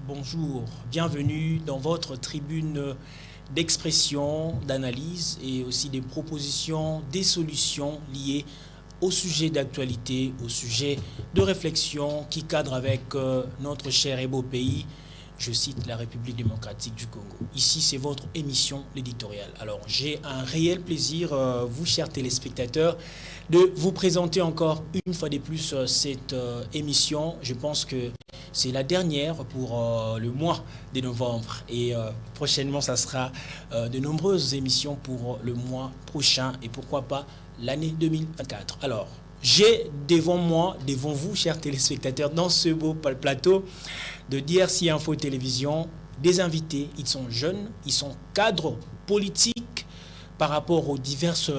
Bonjour, bienvenue dans votre tribune d'expression, d'analyse et aussi des propositions, des solutions liées au sujet d'actualité, au sujet de réflexion qui cadre avec notre cher et beau pays, je cite la République démocratique du Congo. Ici, c'est votre émission, l'éditorial. Alors, j'ai un réel plaisir, vous, chers téléspectateurs, de vous présenter encore une fois de plus cette émission. Je pense que c'est la dernière pour le mois de novembre. Et prochainement, ça sera de nombreuses émissions pour le mois prochain et pourquoi pas l'année 2024. Alors, j'ai devant moi, devant vous, chers téléspectateurs, dans ce beau plateau de DRC Info Télévision, des invités. Ils sont jeunes, ils sont cadres politiques par rapport aux diverses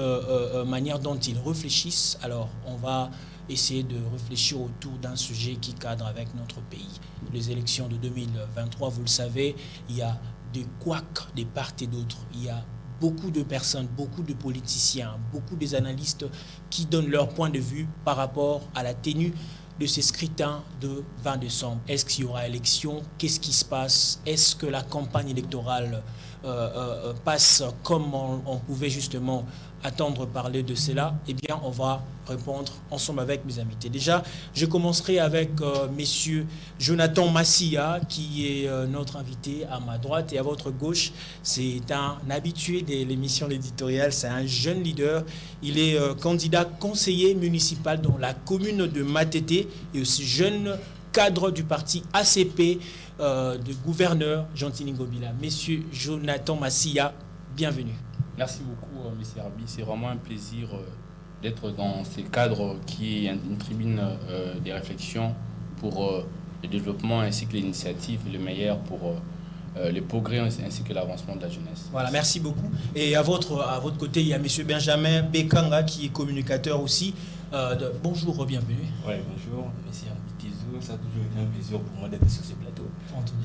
manières dont ils réfléchissent. Alors, on va essayer de réfléchir autour d'un sujet qui cadre avec notre pays. Les élections de 2023, vous le savez, il y a des couacs de part et d'autre. Il y a beaucoup de personnes, beaucoup de politiciens, beaucoup des analystes qui donnent leur point de vue par rapport à la tenue de ces scrutins de 20 décembre. Est-ce qu'il y aura élection? Qu'est-ce qui se passe? Est-ce que la campagne électorale passe comme on pouvait justement attendre parler de cela? Eh bien, on va répondre ensemble avec mes invités. Déjà, je commencerai avec monsieur Jonathan Massia, qui est notre invité à ma droite et à votre gauche. C'est un habitué de l'émission L'éditorial, c'est un jeune leader. Il est candidat conseiller municipal dans la commune de Matete et aussi jeune cadre du parti ACP de gouverneur Jean-Tini Ngobila. Monsieur Jonathan Massia, bienvenue. Merci beaucoup, M. Arbi. C'est vraiment un plaisir d'être dans ce cadre qui est une tribune des réflexions pour le développement ainsi que l'initiative, le meilleur pour le progrès ainsi que l'avancement de la jeunesse. Voilà, merci beaucoup. Et à votre côté, il y a M. Benjamin Bekanga qui est communicateur aussi. Bonjour, bienvenue. Oui, bonjour, M. Arbi. Ça a toujours été un plaisir pour moi d'être sur ce plateau.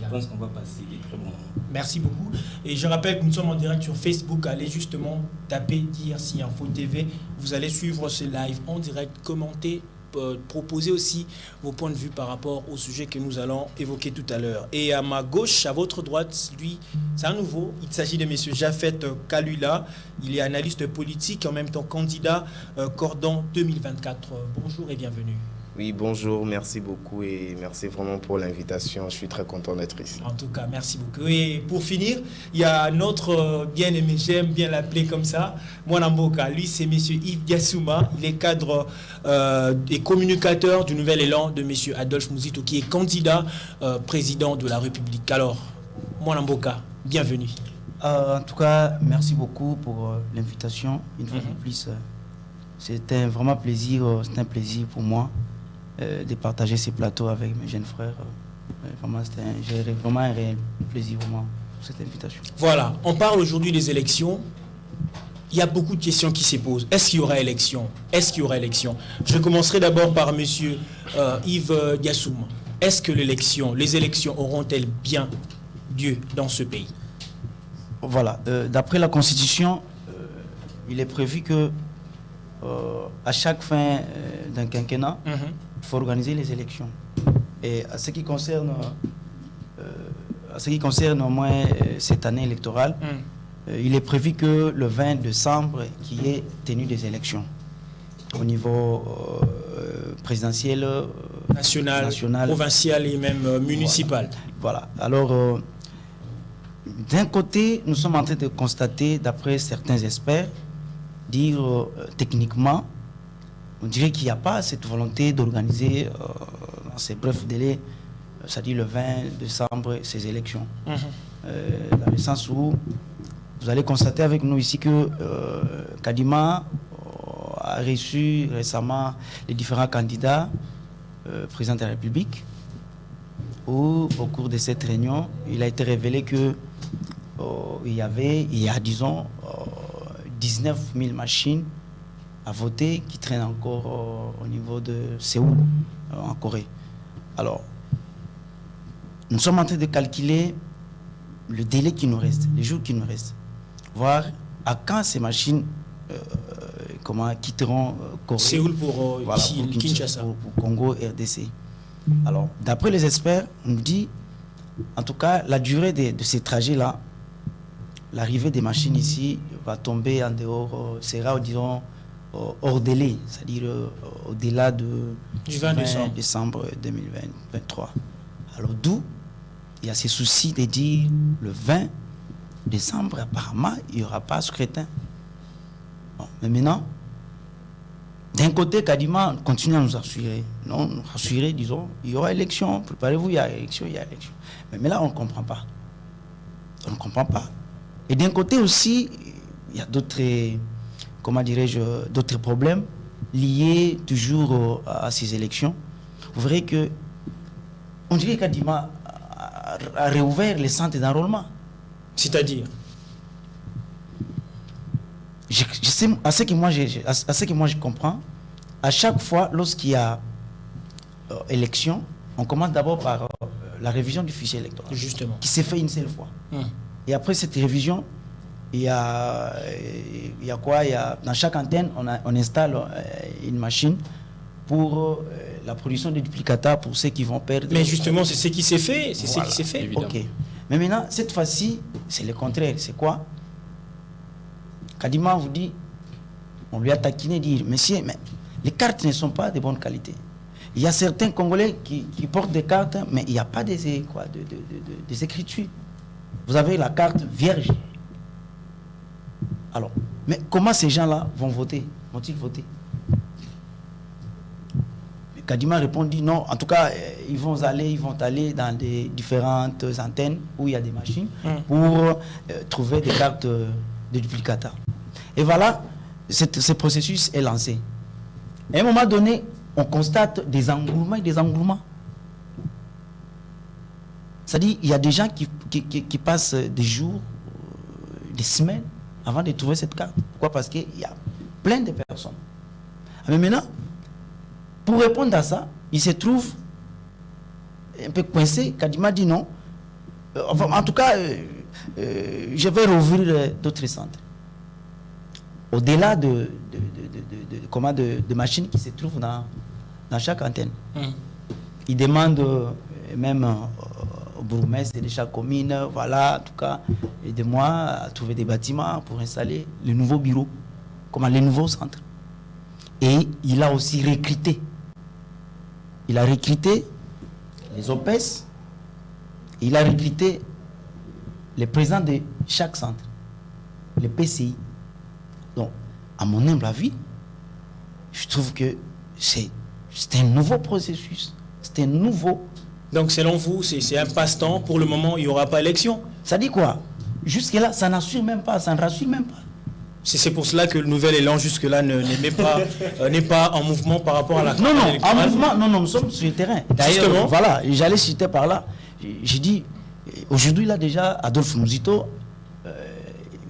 Je pense qu'on va passer des très bons moments. Merci beaucoup. Et je rappelle que nous sommes en direct sur Facebook. Allez justement taper DRC Info TV. Vous allez suivre ce live en direct, commenter, proposer aussi vos points de vue par rapport au sujet que nous allons évoquer tout à l'heure. Et à ma gauche, à votre droite, lui, c'est un nouveau. Il s'agit de M. Jafet Kalula. Il est analyste politique et en même temps candidat Cordon 2024. Bonjour et bienvenue. Oui, bonjour, merci beaucoup et merci vraiment pour l'invitation. Je suis très content d'être ici. En tout cas, merci beaucoup. Et pour finir, il y a notre bien-aimé, j'aime bien l'appeler comme ça, Mwanamboka. Lui, c'est M. Yves Diassouma. Il est cadre et communicateur du Nouvel Élan de M. Adolphe Mouzito, qui est candidat président de la République. Alors, Mwanamboka, bienvenue. En tout cas, merci beaucoup pour l'invitation. Une fois de plus, c'était vraiment plaisir, c'est un plaisir pour moi de partager ces plateaux avec mes jeunes frères. Vraiment, j'ai vraiment un réel plaisir pour cette invitation. Voilà, on parle aujourd'hui des élections. Il y a beaucoup de questions qui se posent. Est-ce qu'il y aura élection? Est-ce qu'il y aura élection? Je commencerai d'abord par M. Yves Diassouma. Est-ce que les élections auront-elles bien lieu dans ce pays? Voilà, d'après la Constitution, il est prévu que à chaque fin d'un quinquennat, il faut organiser les élections. Et à ce qui concerne au moins cette année électorale, il est prévu que le 20 décembre, qu'il y ait tenue des élections au niveau présidentiel, national, provincial et même municipal. Voilà. Alors, d'un côté, nous sommes en train de constater, d'après certains experts, dire techniquement, on dirait qu'il n'y a pas cette volonté d'organiser dans ces brefs délais, c'est-à-dire le 20 décembre, ces élections. Dans le sens où vous allez constater avec nous ici que Kadima a reçu récemment les différents candidats présidents de la République, où au cours de cette réunion, il a été révélé que il y a disons 19 000 machines à voter qui traînent encore au niveau de Séoul, en Corée. Alors, nous sommes en train de calculer le délai qui nous reste, les jours qui nous restent, voir à quand ces machines quitteront Corée. Séoul pour, voilà, ici, pour Kinshasa. Pour Congo, RDC. Alors, d'après les experts, on nous dit, en tout cas, la durée de ces trajets-là, l'arrivée des machines ici va tomber en dehors, sera, disons, hors délai, c'est-à-dire au-delà du 20 décembre 2023. Alors, d'où il y a ces soucis de dire le 20 décembre, apparemment, il n'y aura pas scrutin. Bon, mais maintenant, d'un côté, Kadima continue à nous assurer. Non, nous rassurer, disons, il y aura élection, préparez-vous, il y a élection, il y a élection. Mais là, on ne comprend pas. On ne comprend pas. Et d'un côté aussi, il y a d'autres, comment dirais-je, d'autres problèmes liés toujours à ces élections. Vous verrez que, on dirait que Kadima a réouvert les centres d'enrôlement. C'est-à-dire je sais, à ce que moi je comprends, à chaque fois, lorsqu'il y a élection, on commence d'abord par la révision du fichier électoral. Justement. Qui s'est fait une seule fois. Et après cette révision, il y a quoi? Dans chaque antenne, on installe une machine pour la production de duplicata pour ceux qui vont perdre. Mais justement, c'est ce qui s'est fait. C'est voilà. ce qui s'est fait. Évidemment. Ok. Mais maintenant, cette fois-ci, c'est le contraire. C'est quoi? Kadima vous dit, on lui a taquiné, dit, monsieur, mais les cartes ne sont pas de bonne qualité. Il y a certains Congolais qui portent des cartes, mais il n'y a pas des écritures. Vous avez la carte vierge. Alors, mais comment ces gens-là vont voter? Vont-ils voter? Kadima répondit non, en tout cas, ils vont aller dans des différentes antennes où il y a des machines pour trouver des cartes de duplicata. Et voilà, ce processus est lancé. À un moment donné, on constate des engouements et des engouements. C'est-à-dire, il y a des gens qui passent des jours, des semaines avant de trouver cette carte. Pourquoi? Parce qu'il y a plein de personnes. Mais maintenant, pour répondre à ça, il se trouve un peu coincé. Kadima dit non. En tout cas, je vais rouvrir d'autres centres. Au-delà de machines qui se trouvent dans chaque antenne. Il demande même au bourgmestre de chaque commune, voilà, en tout cas, aidez-moi à trouver des bâtiments pour installer les nouveaux bureaux, les nouveaux centres. Et il a aussi recruté. Il a recruté les OPES, il a recruté les présidents de chaque centre, les PCI. Donc, à mon humble avis, je trouve que c'est un nouveau processus. C'est un nouveau. Donc, selon vous, c'est un passe-temps. Pour le moment, il n'y aura pas élection. Ça dit quoi? Jusque-là, ça n'assure même pas, ça ne rassure même pas. C'est pour cela que le nouvel élan jusque-là n'est pas en mouvement par rapport à la campagne électorale. En mouvement, non, nous sommes sur le terrain. D'ailleurs, voilà, j'allais citer par là. J'ai dit, aujourd'hui, là déjà, Adolphe Mouzito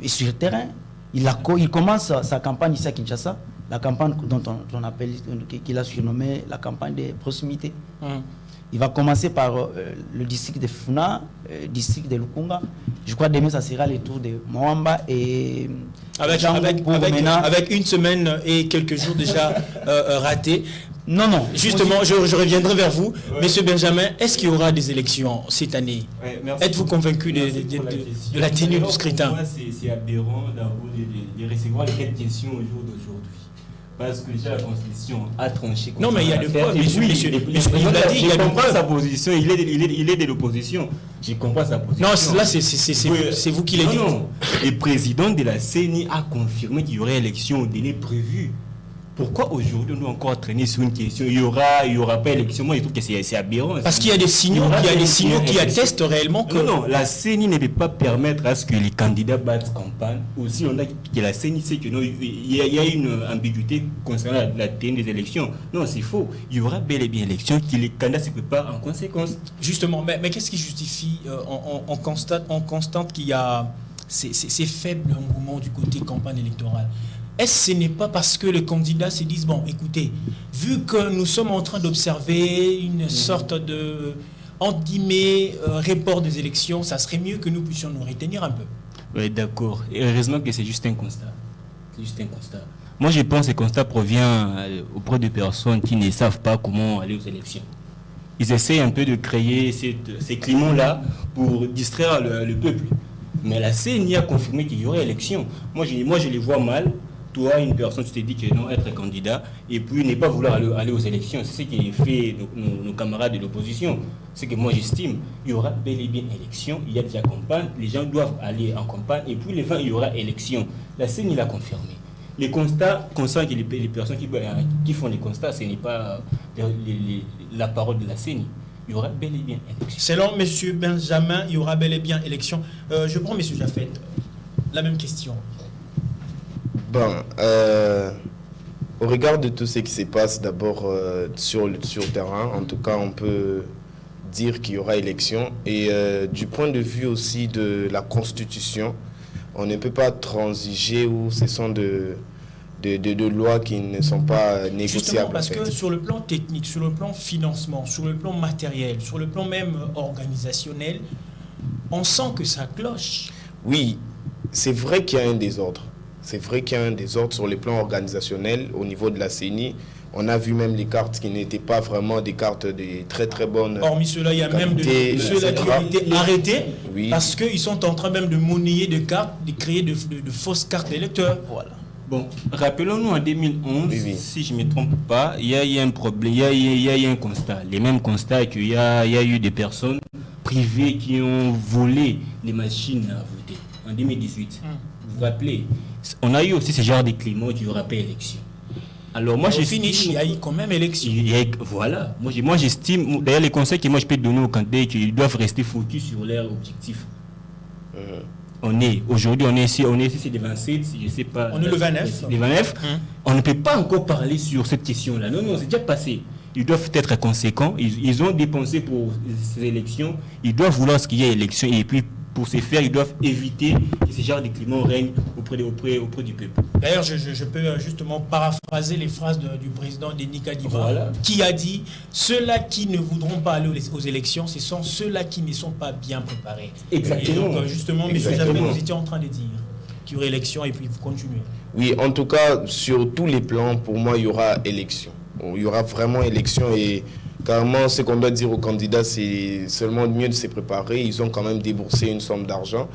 est sur le terrain. Il commence sa campagne ici à Kinshasa, la campagne dont on appelle, qu'il a surnommé la campagne de proximité. Il va commencer par le district de Funa, le district de Lukunga. Je crois que demain, ça sera le tour de Moamba et... Avec une semaine et quelques jours déjà ratés. Non. Justement, je reviendrai vers vous. Monsieur Benjamin, est-ce qu'il y aura des élections cette année? Êtes-vous convaincu de la tenue du scrutin? Moi, c'est aberrant de recevoir les questions au jour d'aujourd'hui. Parce que déjà la Constitution a tranché. Non, mais il y a de preuves. Monsieur, il l'a dit, il y a de preuves. Sa position, il est de l'opposition. Je comprends sa position. Non, là, c'est vous qui l'avez dit. Non. Le président de la CENI a confirmé qu'il y aurait élection au délai prévu. Pourquoi aujourd'hui on doit encore traîner sur une question? Il y aura pas élection? Moi, je trouve que c'est aberrant. Parce qu'il y a des signaux, qui attestent réellement que... Non, la CENI ne peut pas permettre à ce que les candidats battent campagne. Aussi, on a que la CENI sait que non, il y a une ambiguïté concernant la tenue des élections. Non, c'est faux. Il y aura bel et bien élection, que les candidats se préparent en conséquence. Justement, mais qu'est-ce qui justifie? On constate qu'il y a ces faibles engouements du côté campagne électorale. Est-ce que ce n'est pas parce que les candidats se disent, bon, écoutez, vu que nous sommes en train d'observer une sorte de, entre guillemets, report des élections, ça serait mieux que nous puissions nous retenir un peu? Oui, d'accord. Et heureusement que c'est juste un constat. C'est juste un constat. Moi, je pense que ce constat provient auprès de personnes qui ne savent pas comment aller aux élections. ils essaient un peu de créer ces climats-là pour distraire le peuple. Mais la CENI a confirmé qu'il y aurait élection. Moi, je les vois mal. Toi, une personne, tu t'es dit que non, être candidat, et puis ne pas vouloir aller aux élections. C'est ce qui fait nos camarades de l'opposition. C'est que moi, j'estime, il y aura bel et bien élection. Il y a déjà campagne. Les gens doivent aller en campagne. Et puis, le 20, il y aura élection. La CENI l'a confirmé. Les constats, que les personnes qui font les constats, ce n'est pas la parole de la CENI. Il y aura bel et bien élection. Selon M. Benjamin, il y aura bel et bien élection. Je prends M. Jaffet. La même question. Bon, au regard de tout ce qui se passe d'abord sur le terrain, en tout cas, on peut dire qu'il y aura élection. Et du point de vue aussi de la Constitution, on ne peut pas transiger où ce sont de lois qui ne sont pas négociables. Justement parce que sur le plan technique, sur le plan financement, sur le plan matériel, sur le plan même organisationnel, on sent que ça cloche. Oui, c'est vrai qu'il y a un désordre. C'est vrai qu'il y a un désordre sur le plan organisationnel au niveau de la CENI. On a vu même les cartes qui n'étaient pas vraiment des cartes de très très bonnes. Hormis cela, il y a même ceux-là qui ont été arrêtés parce qu'ils sont en train même de monnayer des cartes, de créer de fausses cartes d'électeurs. Voilà. Bon, rappelons-nous en 2011, si je ne me trompe pas, il y a eu un problème, il y a eu un constat. Les mêmes constats qu'il y a eu des personnes privées qui ont volé les machines à voter en 2018. Vous vous rappelez, on a eu aussi ce genre de climat où il y aura pas élection. Alors moi, il y a eu quand même élection. Voilà. Moi, j'estime, d'ailleurs, les conseils que moi je peux donner aux candidats, qu'ils doivent rester focus sur leur objectif. Aujourd'hui, on est ici, c'est le 27, je sais pas. On est le 29. Le 29. On ne peut pas encore parler sur cette question-là. Non, c'est déjà passé. Ils doivent être conséquents. Ils ont dépensé pour ces élections. Ils doivent vouloir ce qu'il y ait élection. Et puis, pour ce faire, ils doivent éviter que ce genre de climat règne auprès du peuple. D'ailleurs, je peux justement paraphraser les phrases du président Denis Kadima, qui a dit « Ceux-là qui ne voudront pas aller aux élections, ce sont ceux-là qui ne sont pas bien préparés. » Exactement. Et donc, justement, M. Jaffet, vous étiez en train de dire qu'il y aurait élection et puis vous continuez. Oui, en tout cas, sur tous les plans, pour moi, il y aura élection. Il y aura vraiment élection et carrément, ce qu'on doit dire aux candidats, c'est seulement mieux de se préparer. Ils ont quand même déboursé une somme d'argent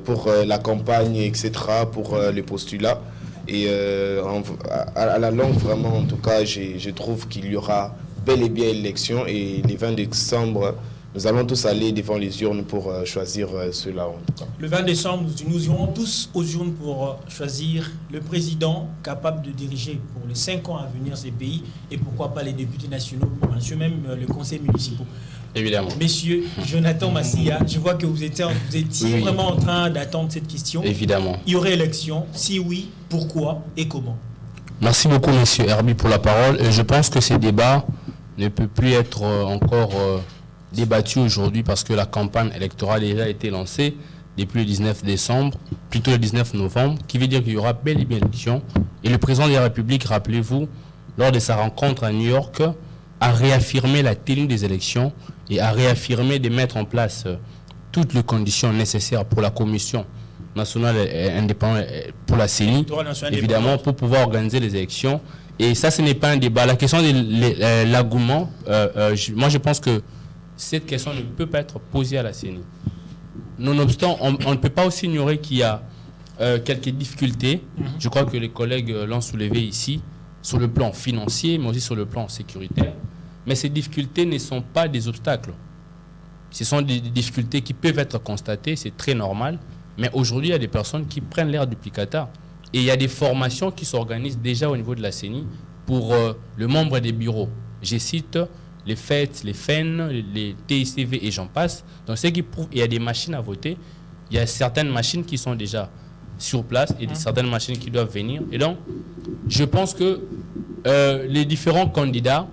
pour la campagne, etc., pour le postulat. Et à la longue, vraiment, en tout cas, je trouve qu'il y aura bel et bien élection. Et les 20 décembre, nous allons tous aller devant les urnes pour choisir ceux-là, en tout cas. Le 20 décembre, nous irons tous aux urnes pour choisir le président capable de diriger pour les 5 ans à venir ces pays et pourquoi pas les députés nationaux, même le conseil municipal. Évidemment. Monsieur Jonathan Massia, je vois que vous étiez vraiment en train d'attendre cette question. Évidemment. Il y aurait élection? Si oui, pourquoi et comment? Merci beaucoup, monsieur Herbie, pour la parole. Je pense que ces débats ne peuvent plus être encore débattu aujourd'hui parce que la campagne électorale a déjà été lancée depuis le 19 décembre, plutôt le 19 novembre, qui veut dire qu'il y aura bel et bien élection. Et le président de la République, rappelez-vous, lors de sa rencontre à New York, a réaffirmé la tenue des élections et a réaffirmé de mettre en place toutes les conditions nécessaires pour la Commission nationale indépendante, pour la CENI, évidemment, pour pouvoir organiser les élections. Et ça, ce n'est pas un débat. La question de l'engouement, moi je pense que cette question ne peut pas être posée à la CENI. Nonobstant, on ne peut pas aussi ignorer qu'il y a quelques difficultés. Je crois que les collègues l'ont soulevé ici, sur le plan financier, mais aussi sur le plan sécuritaire. Mais ces difficultés ne sont pas des obstacles. Ce sont des difficultés qui peuvent être constatées, c'est très normal. Mais aujourd'hui, il y a des personnes qui prennent l'air duplicata. Et il y a des formations qui s'organisent déjà au niveau de la CENI pour le membre des bureaux. Je cite les FET, les FEN, les TICV et j'en passe. Donc, ce qui prouve qu'il y a des machines à voter. Il y a certaines machines qui sont déjà sur place et certaines machines qui doivent venir. Et donc, je pense que les différents candidats,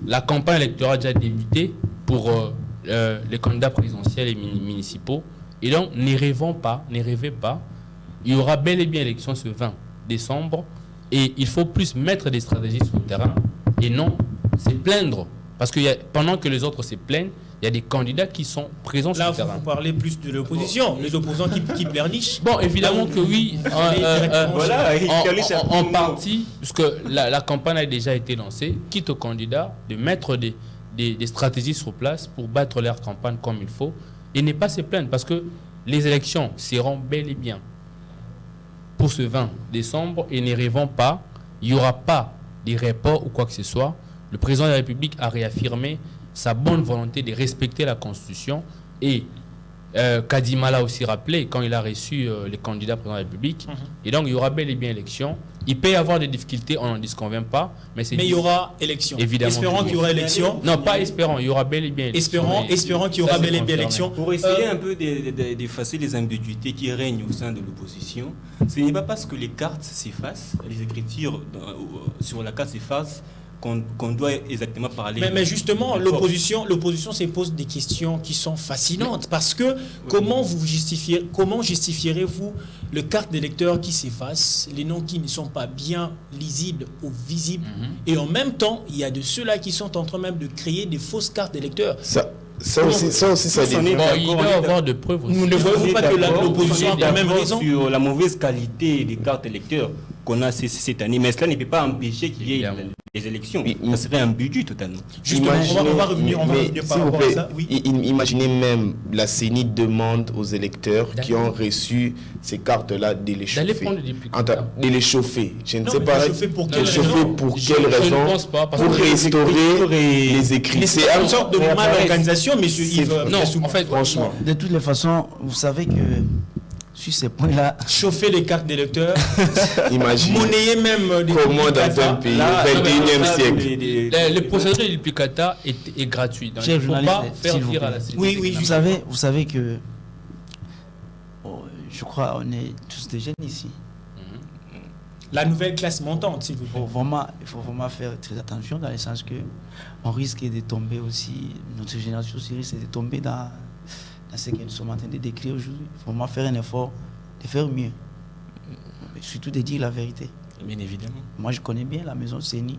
la campagne électorale a déjà débuté pour les candidats présidentiels et municipaux. Et donc, ne rêvez pas. Il y aura bel et bien élection ce 20 décembre. Et il faut plus mettre des stratégies sur le terrain et non se plaindre. Parce que pendant que les autres se plaignent, il y a des candidats qui sont présents sur le terrain. Là, vous parlez plus de l'opposition, les opposants qui pleurnichent. Bon, évidemment que oui, en partie, puisque la campagne a déjà été lancée, quitte aux candidats de mettre des des stratégies sur place pour battre leur campagne comme il faut et ne pas se plaindre parce que les élections seront bel et bien pour ce 20 décembre et ne rêvons pas, il n'y aura pas de report ou quoi que ce soit. Le président de la République a réaffirmé sa bonne volonté de respecter la Constitution et Kadima l'a aussi rappelé quand il a reçu les candidats président de la République. Et donc, il y aura bel et bien élection. Il peut y avoir des difficultés, on n'en disconvient pas. Mais il y aura élection. Évidemment. Espérons qu'il y aura élection. Non, pas espérons, il y aura bel et bien élection. Espérons qu'il y aura bel et bien élection. Pour essayer un peu d'effacer les ambiguïtés qui règnent au sein de l'opposition, ce n'est pas parce que les cartes s'effacent, les écritures sur la carte s'effacent, qu'on doit exactement parler. Mais justement, l'opposition se pose des questions qui sont fascinantes parce que comment justifierez-vous le carte d'électeur qui s'efface, les noms qui ne sont pas bien lisibles ou visibles, et en même temps, il y a de ceux-là qui sont en train même de créer des fausses cartes d'électeurs. Ça aussi, ça dépend. Il doit y avoir de preuves aussi. Nous ne voyons pas que l'opposition a quand même raison sur la mauvaise qualité des cartes électeurs qu'on a cette année, mais cela ne peut pas empêcher qu'il y ait les élections. Ça serait ambigu totalement. Justement, on va revenir par rapport à ça. Oui. Imaginez même la CENI demande aux électeurs qui ont reçu ces cartes-là de les chauffer. De les chauffer. Je ne sais pas. Pour quelle raison? Je ne pense pas. Pour restaurer les écrits. C'est une sorte de mal-organisation, monsieur Yves. Non, en fait, franchement. De toutes les façons, vous savez que sur ces points-là, chauffer les cartes d'électeurs, imagine monnayer même des comment dans un pays au 21e siècle. Le procédé de duplicata est gratuit. Donc il ne faut pas faire dire à la CENI. Oui, vous savez que je crois on est tous des jeunes ici. La nouvelle classe montante, s'il vous plaît. Il faut vraiment faire très attention dans le sens que on risque de tomber aussi, notre génération aussi risque de tomber dans ce que nous sommes en train de décrire aujourd'hui. Il faut vraiment faire un effort de faire mieux. Mais surtout de dire la vérité. Bien évidemment. Moi, je connais bien la maison CENI.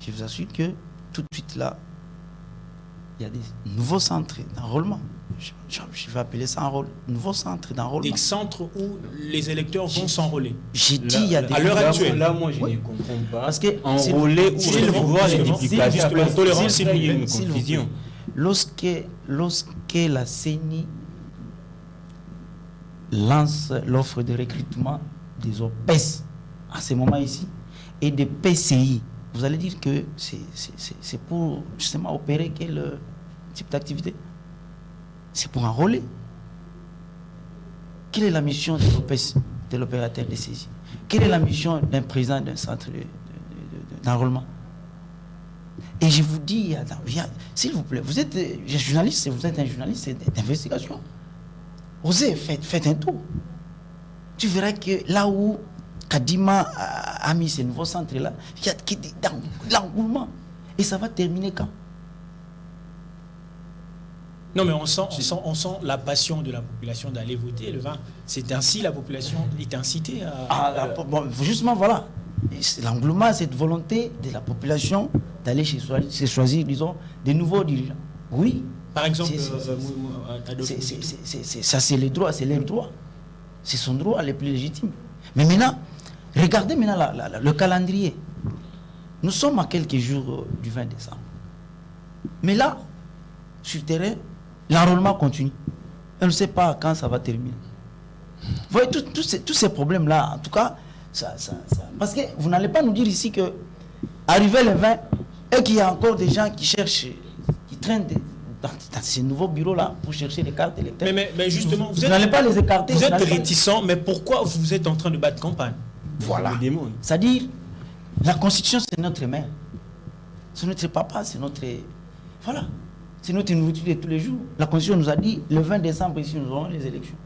Je vous assure que tout de suite là, il y a des nouveaux centres d'enrôlement. Je vais appeler ça nouveaux centres d'enrôlement. Des centres où les électeurs vont s'enrôler. J'ai dit il y a des... À l'heure actuelle. Là, moi, je ne comprends pas. Parce que enrôler ou recevoir les duplications, s'il vous plaît. Une confusion. Lorsque la CENI lance l'offre de recrutement des OPES à ce moment ici et des PCI, vous allez dire que c'est pour justement opérer quel type d'activité? C'est pour enrôler. Quelle est la mission de l'OPES, de l'opérateur de saisie? Quelle est la mission d'un président d'un centre d'enrôlement? Et je vous dis, s'il vous plaît, vous êtes journaliste, vous êtes un journaliste d'investigation. Osez, faites un tour. Tu verras que là où Kadima a mis ces nouveaux centres-là, il y a l'engouement. Et ça va terminer quand? Non, mais on sent la passion de la population d'aller voter le 20. C'est ainsi la population est incitée à... Justement, voilà. L'engouement, cette volonté de la population d'aller choisir, disons, des nouveaux dirigeants. Oui. Par exemple, ça c'est les droits, c'est leur droit. C'est son droit le plus légitime. Mais maintenant, regardez maintenant le calendrier. Nous sommes à quelques jours du 20 décembre. Mais là, sur le terrain, l'enrôlement continue. On ne sait pas quand ça va terminer. Vous voyez, tous ces problèmes-là, en tout cas, parce que vous n'allez pas nous dire ici que, arrivé le 20, et qu'il y a encore des gens qui cherchent, qui traînent dans ces nouveaux bureaux-là pour chercher les cartes électorales. Mais justement, vous n'allez pas les écarter. Vous êtes réticent, mais pourquoi vous êtes en train de battre campagne? Voilà. C'est-à-dire, la Constitution, c'est notre mère. C'est notre papa, c'est notre... Voilà. C'est notre nourriture de tous les jours. La Constitution nous a dit, le 20 décembre, ici, nous aurons les élections.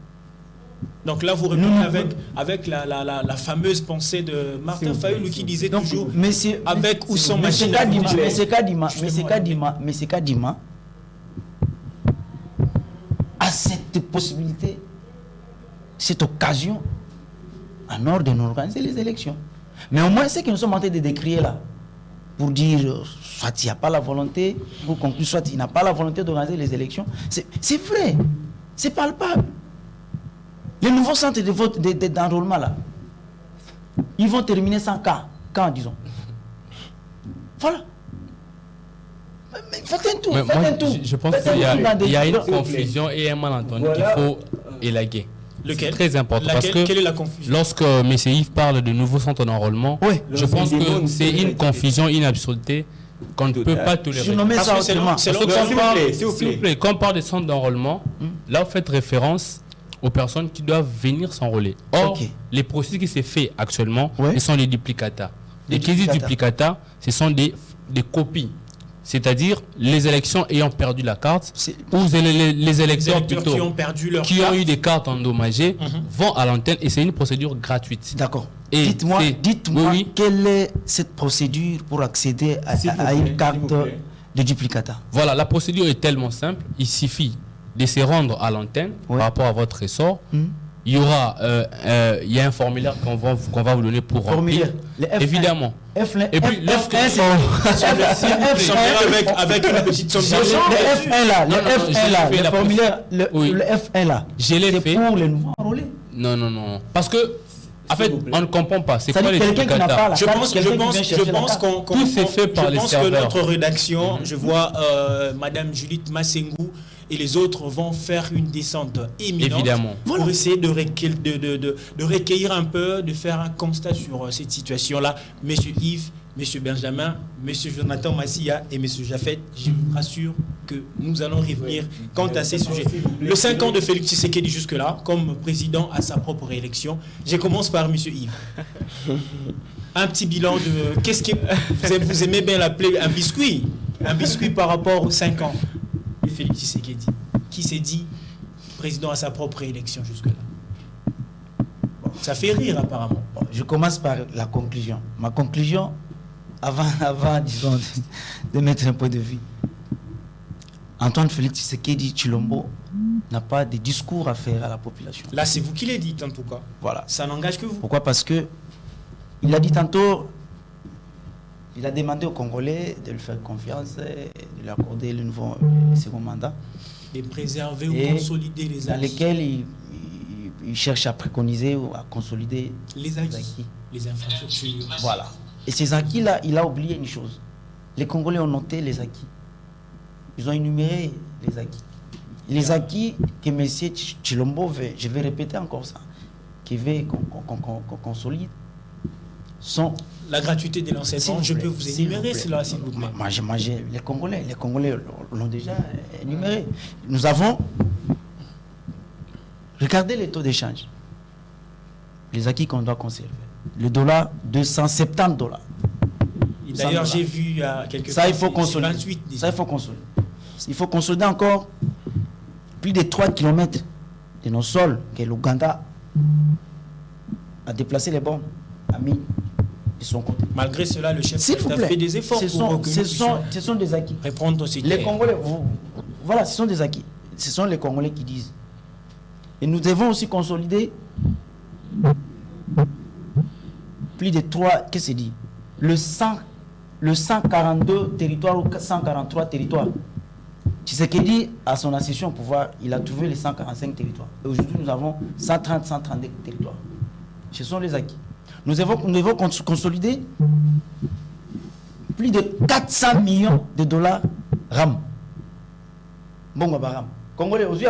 Donc là, vous répondez avec la fameuse pensée de Martin Fayoulou qui disait toujours avec ou sans machine à voter. Mais c'est Kadima a cette possibilité, cette occasion, en ordre de nous organiser les élections. Mais au moins, ce que nous sommes en train de décrire là, pour dire soit il n'y a pas la volonté, pour conclure, soit il n'a pas la volonté d'organiser les élections, c'est vrai, c'est palpable. Les nouveaux centres de vote d'enrôlement là, ils vont terminer sans quand disons. Voilà. Faites un tour, Mais faites moi, un tour. je pense Faites un qu'il y tour dans des a une différents- confusion et un malentendu Voilà. qu'il faut élaguer. Lequel? C'est très important Laquelle? parce que Quelle est la confusion? lorsque M. Yves parle de nouveaux centres d'enrôlement, Ouais. je pense que c'est une Total. confusion, une absurdité qu'on ne peut pas Je tolérer. nommais Parce ça que c'est autrement. c'est Parce que l'ordre- quand on parle- s'il vous plaît. quand on parle des centres d'enrôlement, là, vous faites référence aux personnes qui doivent venir s'enrôler. Or, Ok. les processus qui se fait actuellement, Ouais. ce sont les duplicata. Les Les quasi duplicata. duplicata, ce sont des copies. C'est-à-dire les élections ayant perdu la carte, C'est- ou les Les électeurs électeurs plutôt qui ont perdu leur qui ont carte. eu des cartes endommagées vont à l'antenne et c'est une procédure gratuite. D'accord. Et Dites-moi oui, oui. quelle est cette procédure pour accéder à S'il vous à plaît, une s'il carte vous plaît. de duplicata. Voilà, la procédure est tellement simple, il suffit de se rendre à l'antenne Ouais. par rapport à votre ressort. Il y aura il y a un formulaire qu'on va vous donner pour Formulaire. remplir. Le F1. Évidemment. F1, Et puis, lorsque- F1, c'est Il semblerait avec une petite somme le d'argent. F1 là, le Non, non, F1 j'ai là, fait le la formulaire, Oui. le F1 là, Je l'ai c'est fait. pour les nouveaux enrôlés. Non. Parce que, en fait, vous plaît. on ne comprend pas. C'est Ça quoi dit les quelqu'un qui n'a pas duplicata? la Je carte, pense, quelqu'un qui vient chercher la carte. Tout s'est fait par les que serveurs. notre rédaction, je vois Madame Judith Massengou et les autres vont faire une descente éminente Évidemment. pour essayer de recueillir un peu, de faire un constat sur cette situation-là. Monsieur Yves, Monsieur Benjamin, Monsieur Jonathan Massia et Monsieur Jaffet, je vous rassure que nous allons revenir quant à ces sujets. Le 5 ans de Félix Tshisekedi jusque-là, comme président à sa propre réélection. Je commence par Monsieur Yves. Un petit bilan de... Qu'est-ce que vous aimez bien l'appeler un biscuit par rapport aux 5 ans de Félix Tshisekedi, qui s'est dit président à sa propre élection jusque-là. Bon, ça fait rire apparemment. Bon, je commence par la conclusion. Ma conclusion, avant disons, de mettre un point de vue. Antoine Félix Tshisekedi Tshilombo n'a pas de discours à faire à la population. Là, c'est vous qui l'avez dit en tout cas. Voilà. Ça n'engage que vous. Pourquoi? Parce que il a dit tantôt, il a demandé aux Congolais de lui faire confiance et de lui accorder le nouveau second mandat, De préserver ou Et consolider les dans acquis. lesquels il cherche à préconiser ou à consolider Les acquis. Les infrastructures. Voilà. Et ces acquis-là, il a oublié une chose. Les Congolais ont noté les acquis. Ils ont énuméré les acquis. Les acquis que M. Tshilombo veut, je vais répéter encore ça, qui veut qu'on consolide, sont... La gratuité de S'il l'enseignement, vous je plaît, peux vous s'il vous énumérer plaît. cela, s'il vous plaît. Les Congolais l'ont déjà énuméré. Nous avons... Regardez les taux d'échange. Les acquis qu'on doit conserver. Le dollar, 270 $. Et d'ailleurs, $100. j'ai vu il y a quelques Ça, il temps, faut c'est consolider. 28 déjà. Ça, il faut consolider. Il faut consolider encore plus de 3 km de nos sols que l'Ouganda a déplacé les bombes, a mis de son côté. Malgré cela, le chef S'il vous d'État plaît, fait des efforts ce pour que nous puissions sont des acquis. répondre aussi. Les Congolais, voilà, ce sont des acquis. Ce sont les Congolais qui disent. Et nous devons aussi consolider plus de 3, qu'est-ce que c'est dit? Le 142 territoires ou 143 territoires. Tshisekedi, à son accession au pouvoir, il a trouvé les 145 territoires. Et aujourd'hui, nous avons 130, 132 territoires. Ce sont les acquis. Nous devons consolider plus de 400 millions de dollars RAM. Bon, RAM. Congolais, aux yeux.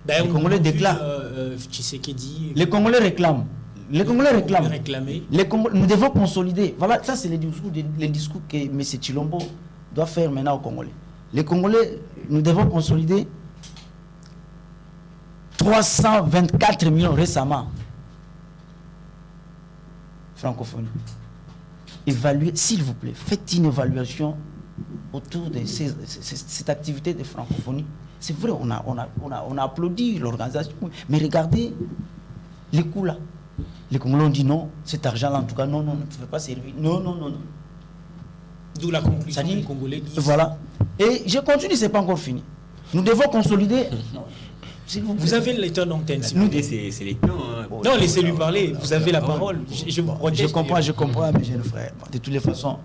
Ben, Les Congolais déclarent. Tshisekedi. Les Congolais réclament. Les Congolais réclament. Réclamer. Nous devons consolider. Voilà, ça c'est les discours que M. Tshilombo doit faire maintenant aux Congolais. Les Congolais, nous devons consolider 324 millions récemment. Francophonie. Évaluez, s'il vous plaît, faites une évaluation autour de cette activité de francophonie. C'est vrai, on a applaudi l'organisation, mais regardez les coûts là. Les Congolais ont dit non, cet argent-là, en tout cas, non, ne pouvait pas servir. Non. D'où la conclusion Ça dit, des Congolais disent. voilà. Et je continue, c'est pas encore fini. Nous devons consolider. S'il vous plaît. Vous avez le temps d'antenne. s'il vous Nous, plaît. c'est les temps. Hein. Non, laissez-lui parler. Vous avez la parole. Je vous protège. Je comprends, mes jeunes frères. De toutes les façons,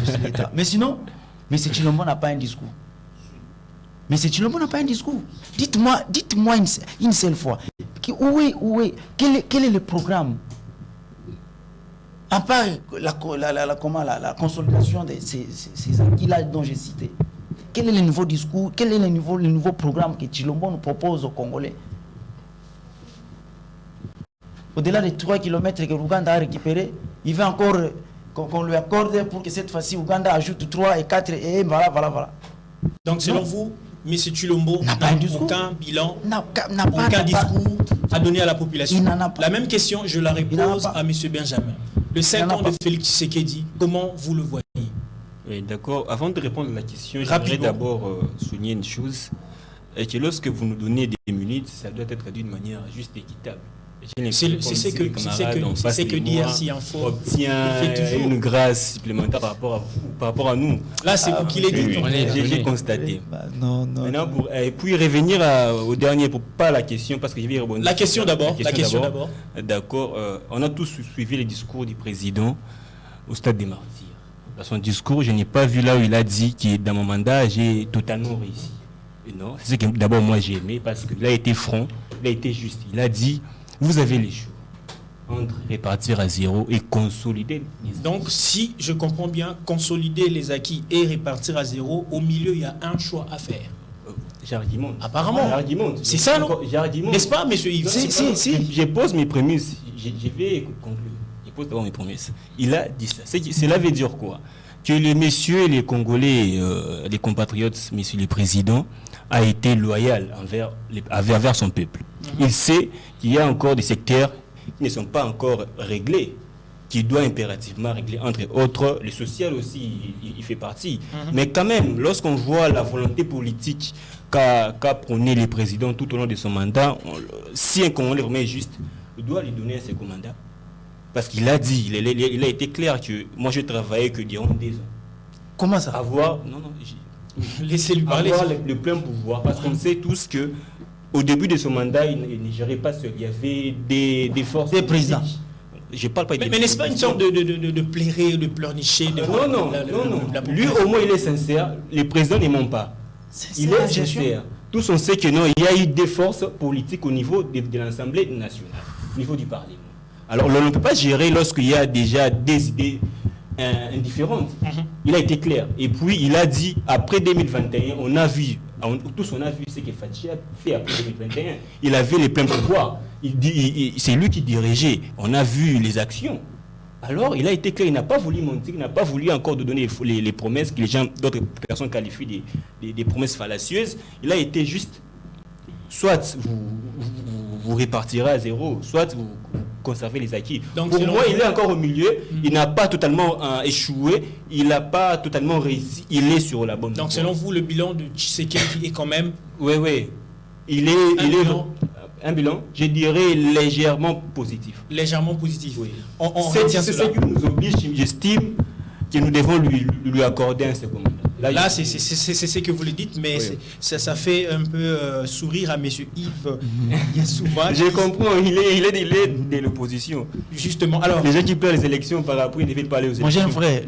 c'est l'État. Mais sinon, M. Tshilombo n'a pas un discours. Mais M. Tshilombo n'a pas un discours. Dites-moi une seule fois. Où est, quel est le programme À part la consolidation de ces acquis-là dont j'ai cité, quel est le nouveau discours, quel est le nouveau programme que Tshilombo nous propose aux Congolais? Au-delà des 3 kilomètres que l'Ouganda a récupérés, il veut encore qu'on lui accorde pour que cette fois-ci, Ouganda ajoute 3 et 4 et voilà. Donc, selon vous, M. Tshilombo n'a aucun bilan, aucun discours à donner à la population. Il n'en a pas. La même question, je la repose à M. Benjamin. Le 5 ans de Félix Tshisekedi, comment vous le voyez? Oui, d'accord. Avant de répondre à la question, j'aimerais d'abord souligner une chose, et que lorsque vous nous donnez des minutes, ça doit être d'une manière juste et équitable. C'est ce que dire si un faux obtient une grâce supplémentaire par rapport à nous. Là, c'est vous qui l'avez dit. J'ai constaté. Non. Maintenant, et puis revenir au dernier, pour pas la question, parce que je vais rebondir. La question d'abord. D'accord. On a tous suivi les discours du président au stade des Martyrs. Dans son discours, je n'ai pas vu là où il a dit que dans mon mandat, j'ai totalement réussi. Et non, c'est ce que d'abord moi j'ai aimé, parce qu'il a été franc, il a été juste. Il a dit, vous avez les choix entre répartir à zéro et consolider les acquis. Donc, si je comprends bien, consolider les acquis et répartir à zéro, au milieu, il y a un choix à faire. J'argumente. Apparemment. J'argumente. C'est ça, non? J'argumente. N'est-ce pas, monsieur Yves? Si. Je pose mes prémices. Je vais conclure. Je pose d'abord mes prémices. Il a dit ça. Cela veut dire quoi? Que les messieurs, les Congolais, les compatriotes, monsieur le président, a été loyal envers son peuple. Il sait qu'il y a encore des secteurs qui ne sont pas encore réglés, qui doivent impérativement régler, entre autres, le social aussi, il fait partie. Mais quand même, lorsqu'on voit la volonté politique qu'a prôné le président tout au long de son mandat, si un Congolais remet juste, on doit lui donner un second mandat. Parce qu'il a dit, il a été clair que moi je travaillais que durant 2 ans. Comment ça? Laissez-lui parler. Avoir le plein pouvoir, parce qu'on sait tous que au début de son mandat, il ne gérait pas seul. Il y avait des forces. Des présidents. Je parle pas. Mais n'est-ce pas une sorte de plairer, de pleurnicher Non. Lui, au moins, il est sincère. Les présidents ne mentent pas. Il est sincère. Tous on sait que non, il y a eu des forces politiques au niveau de l'Assemblée nationale, au niveau du Parlement. Alors, on ne peut pas gérer lorsqu'il y a déjà des idées indifférentes. Il a été clair. Et puis, il a dit, après 2021, on a vu ce que Fachi a fait après 2021. Il avait les pleins pouvoirs. C'est lui qui dirigeait. On a vu les actions. Alors, il a été clair. Il n'a pas voulu mentir. Il n'a pas voulu encore de donner les promesses que d'autres personnes qualifient des promesses fallacieuses. Il a été juste, soit vous répartirez à zéro, soit vous conserver les acquis. Donc, pour moi, il est encore au milieu. Il n'a pas totalement échoué. Il n'a pas totalement réussi. Il est sur la bonne voie. Donc, selon vous, le bilan de Tshisekedi est quand même... Oui. Il est un bilan, je dirais, légèrement positif. Légèrement positif. Oui. C'est ce qui nous oblige, j'estime, que nous devons lui accorder un second mandat. Là, c'est ce que vous le dites, mais oui. ça fait un peu sourire à M. Yves Yassouba. Je comprends, il est de l'opposition. Justement, alors... Les gens qui pleurent les élections, par après, ils ne veulent pas aller aux élections. Moi, j'ai un frère.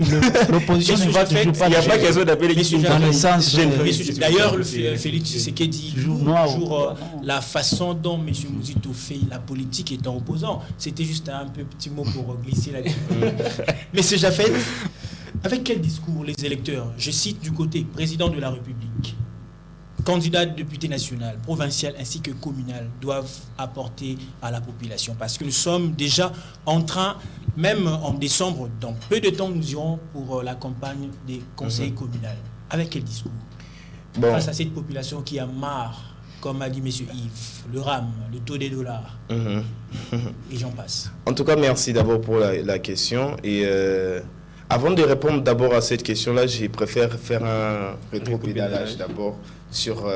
L'opposition ne va toujours pas... Il n'y a pas question d'appeler les dans le sens... D'ailleurs, Félix Tshisekedi joue toujours la façon dont M. Mouzito fait la politique étant opposant. C'était juste un peu petit mot pour glisser là-dessus. M. Jaffet, avec quel discours les électeurs, je cite du côté président de la République, candidats de député national, provincial ainsi que communal, doivent apporter à la population? Parce que nous sommes déjà en train, même en décembre, dans peu de temps, nous irons pour la campagne des conseils communaux. Avec quel discours face à cette population qui a marre, comme a dit M. Yves, le RAM, le taux des dollars, et j'en passe. En tout cas, merci d'abord pour la question. Et avant de répondre d'abord à cette question-là, je préfère faire un rétropédalage d'abord sur...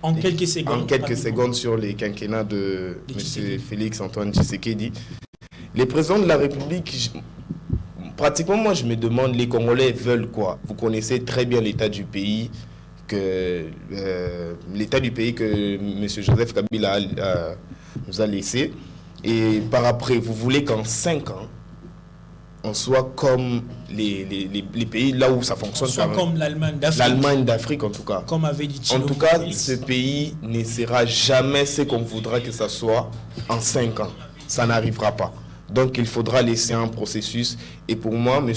en quelques secondes sur les quinquennats de M. Félix-Antoine Tshisekedi. Les présidents de la République, pratiquement, moi, je me demande, les Congolais veulent quoi? Vous connaissez très bien l'état du pays que M. Joseph Kabila nous a laissé. Et par après, vous voulez qu'en 5 ans, on soit comme les pays là où ça fonctionne. On soit comme l'Allemagne d'Afrique. L'Allemagne d'Afrique, en tout cas. Comme avait dit Thilo. En tout cas, ce pays ne sera jamais ce qu'on voudra que ça soit en 5 ans. Ça n'arrivera pas. Donc il faudra laisser un processus. Et pour moi, M.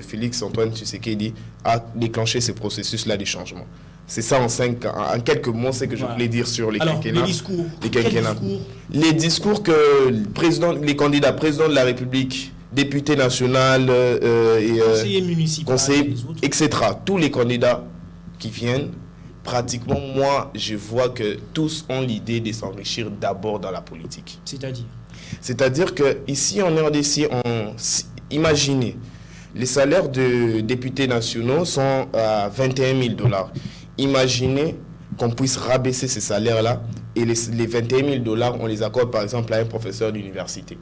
Félix Antoine Tshisekedi a déclenché ce processus-là des changements. C'est ça en quelques mots, c'est que je voulais dire sur les quinquennats. Les discours. Les discours que les candidats président de la République, député national, conseiller municipal, etc. Tous les candidats qui viennent, pratiquement, moi, je vois que tous ont l'idée de s'enrichir d'abord dans la politique. C'est-à-dire que ici en RDC, imaginez, les salaires de députés nationaux sont à 21 000 $. Imaginez qu'on puisse rabaisser ces salaires-là et les 21 000 $, on les accorde par exemple à un professeur d'université.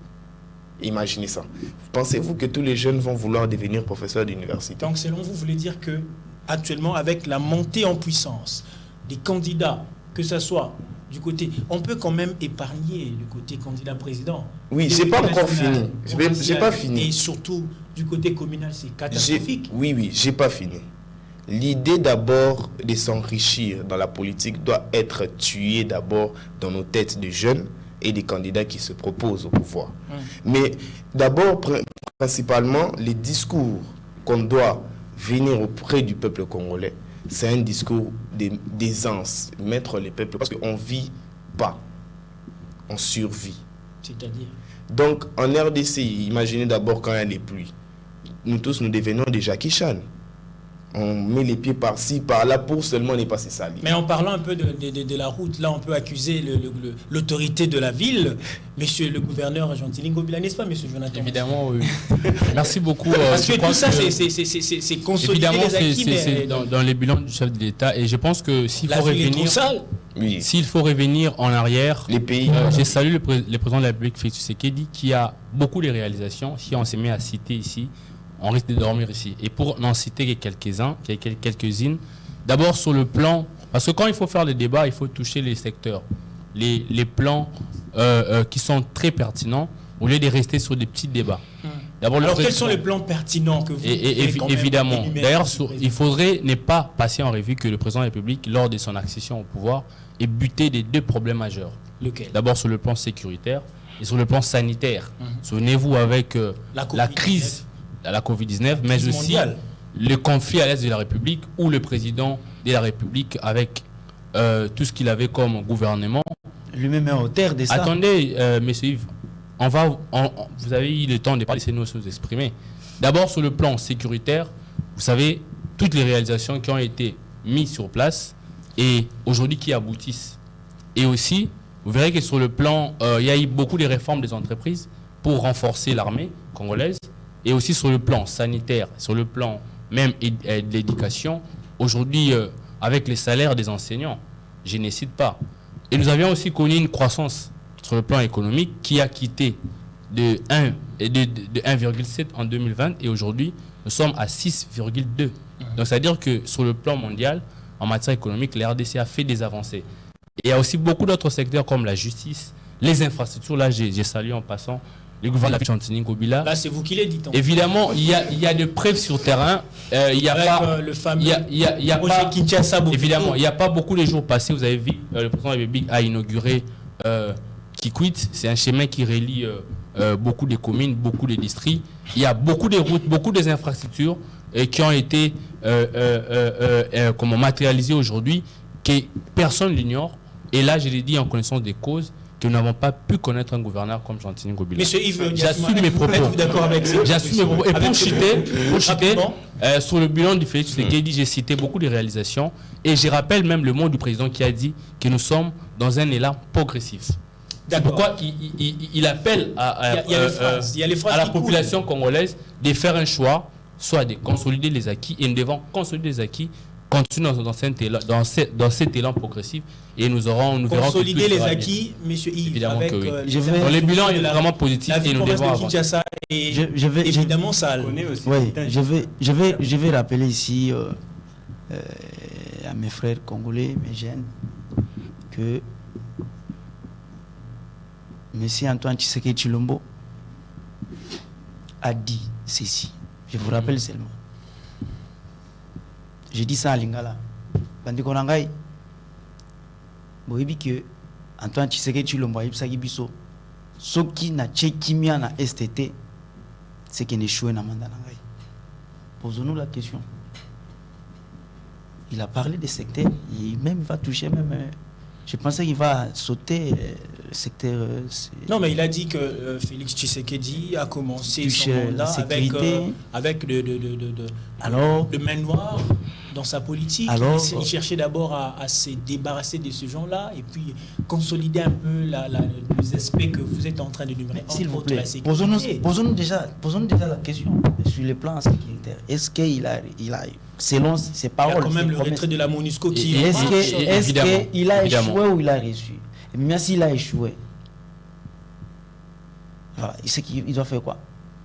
Imaginez ça. Pensez-vous que tous les jeunes vont vouloir devenir professeurs d'université? Donc selon vous voulez dire que actuellement, avec la montée en puissance des candidats, que ce soit du côté... On peut quand même épargner le côté candidat président. Oui, j'ai pas encore fini. J'ai pas fini. Et surtout, du côté communal, c'est catastrophique. Oui, j'ai pas fini. L'idée d'abord de s'enrichir dans la politique doit être tuée d'abord dans nos têtes de jeunes et des candidats qui se proposent au pouvoir. Mais d'abord, principalement, les discours qu'on doit venir auprès du peuple congolais, c'est un discours d'aisance, mettre les peuples, parce qu'on ne vit pas, on survit. C'est-à-dire? Donc, en RDC, imaginez d'abord quand il y a les pluies. Nous tous, nous devenons des Jackie Chan. On met les pieds par-ci, par-là, pour seulement ne pas se salir. Mais en parlant un peu de la route, là, on peut accuser l'autorité de la ville, monsieur le gouverneur Gentilin Ngobila, n'est-ce pas, monsieur Jonathan? Évidemment, oui. Merci beaucoup. Parce que tout ça, c'est consolider les acquis. C'est dans les bilans du chef de l'État. Et je pense que s'il faut revenir en arrière, les pays. J'ai salué le président de la République, Félix Tshisekedi, qui a beaucoup de réalisations. Si on s'est mis à citer ici, on risque de dormir ici. Et pour n'en citer quelques-unes, d'abord sur le plan, parce que quand il faut faire le débat, il faut toucher les secteurs, les plans qui sont très pertinents, au lieu de rester sur des petits débats. Alors quels sont les plans pertinents que vous évidemment. D'ailleurs, il faudrait ne pas passer en revue que le président de la République, lors de son accession au pouvoir, ait buté des deux problèmes majeurs. Lequel? D'abord sur le plan sécuritaire et sur le plan sanitaire. Souvenez-vous avec la crise à la Covid-19, mais aussi mondiale. Le conflit à l'est de la République, où le président de la République, avec tout ce qu'il avait comme gouvernement... Lui-même est en terre de ça. Attendez, monsieur Yves, vous avez eu le temps de laisser nous exprimer. D'abord, sur le plan sécuritaire, vous savez, toutes les réalisations qui ont été mises sur place et aujourd'hui qui aboutissent. Et aussi, vous verrez que sur le plan, il y a eu beaucoup de réformes des entreprises pour renforcer l'armée congolaise. Et aussi sur le plan sanitaire, sur le plan même de l'éducation, aujourd'hui, avec les salaires des enseignants, je ne cite pas. Et nous avions aussi connu une croissance sur le plan économique qui a quitté de 1,7 en 2020 et aujourd'hui, nous sommes à 6,2. Donc, c'est-à-dire que sur le plan mondial, en matière économique, la RDC a fait des avancées. Et il y a aussi beaucoup d'autres secteurs comme la justice, les infrastructures. Là, j'ai salué en passant le gouvernement de Gentilin Ngobila. Là, c'est vous qui l'avez dit. Évidemment, il y a des preuves sur terrain. Il n'y a pas le fameux projet Kinshasa. Évidemment, il n'y a pas beaucoup de jours passés. Vous avez vu, le président de la République a inauguré Kikwit. C'est un chemin qui relie beaucoup de communes, beaucoup de districts. Il y a beaucoup de routes, beaucoup d'infrastructures qui ont été matérialisées aujourd'hui, que personne l'ignore. Et là, je l'ai dit en connaissance des causes, que nous n'avons pas pu connaître un gouverneur comme Gentilin Ngobila. Monsieur Yves, j'assume mes propos. D'accord avec ça. J'assume mes propos. Et pour citer, sur le bilan du Félix Tshisekedi, j'ai cité beaucoup de réalisations. Et je rappelle même le mot du président qui a dit que nous sommes dans un élan progressif. C'est pourquoi il appelle à la population congolaise de faire un choix, soit de consolider les acquis, et nous devons consolider les acquis, continuer dans cet élan progressif, et nous verrons consolider les acquis, monsieur Yves. Évidemment avec, que oui. Dans les bilans, il est vraiment positif et nous devons avancer. Évidemment, ça. Oui, je vais rappeler ici à mes frères congolais, mes jeunes, que M. Antoine Tshisekedi Tshilombo a dit ceci. Je vous rappelle seulement. J'ai dit ça à Lingala. Bandiko Nangai. Boyebi que Antoine Tshisekedi Tshilombo a yibsaki biso ce qui n'a pas na STT, c'est qu'il échoué dans le mandat. Posons-nous la question. Il a parlé des secteurs, il même va toucher même. Je pensais qu'il va sauter le secteur. Non, mais il a dit que Félix Tshisekedi a commencé son Toucher mandat avec le main noire dans sa politique. Alors, il cherchait d'abord à se débarrasser de ce genre-là et puis consolider un peu les aspects que vous êtes en train de numérer. S'il vous plaît, posons-nous déjà la question sur le plan sécuritaire. Est-ce qu'il a, selon ses paroles, il y a quand même le retrait de la MONUSCO qui est-ce qu'il a échoué ou il a reçu? Et même s'il a échoué, voilà, il doit faire quoi?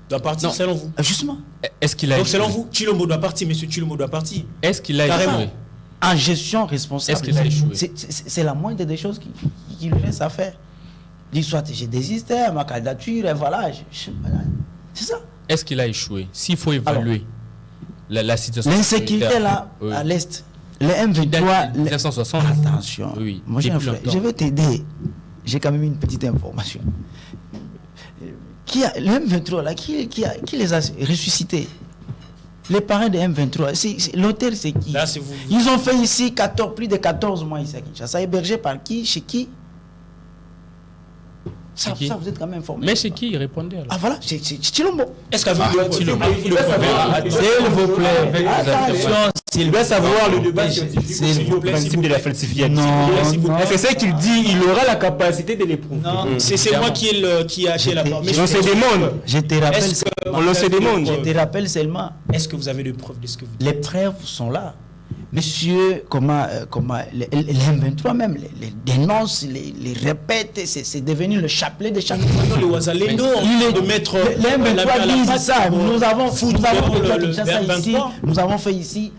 Il doit partir, selon vous. Justement. Est-ce qu'il a Donc échoué? selon vous, Chilombo doit partir, monsieur Chilombo doit partir. Est-ce qu'il a échoué? En gestion responsable. Est-ce qu'il a échoué? C'est la moindre des choses qui lui reste à faire. Dit soit j'ai désisté à ma candidature, et voilà. C'est ça. Est-ce qu'il a échoué? S'il faut évaluer la situation. L'insécurité là, oui, à l'Est, le M23. 1960. Attention. Oui, Moi, je vais t'aider. J'ai quand même une petite information. Le M23 là, qui les a ressuscités? Les parents de M23. L'auteur, c'est qui? Là, c'est vous. Ils ont fait ici plus de 14 mois ici à Kinshasa. Hébergé par qui? Chez qui? Ça, vous êtes quand même informé. Mais chez qui il répondait alors? Ah voilà, c'est Chilombo. Est-ce qu'avec Chilombo. s'il vous plaît, Attention, S'il veut savoir le débat scientifique, vous plaît, le principe de la falsification. C'est ça qu'il dit, il aura la capacité de les prouver. Non, c'est moi qui ai la parole. On se demande. Je te rappelle, On se demande. je te rappelle seulement. Est-ce que vous avez des preuves de ce que vous dites? Les preuves sont là. Monsieur, les M23 même, les dénonce, les répète, c'est devenu le chapelet de chaque fois. Le Ouazalendo, de mettre les M23 disent ça. Nous avons fait ici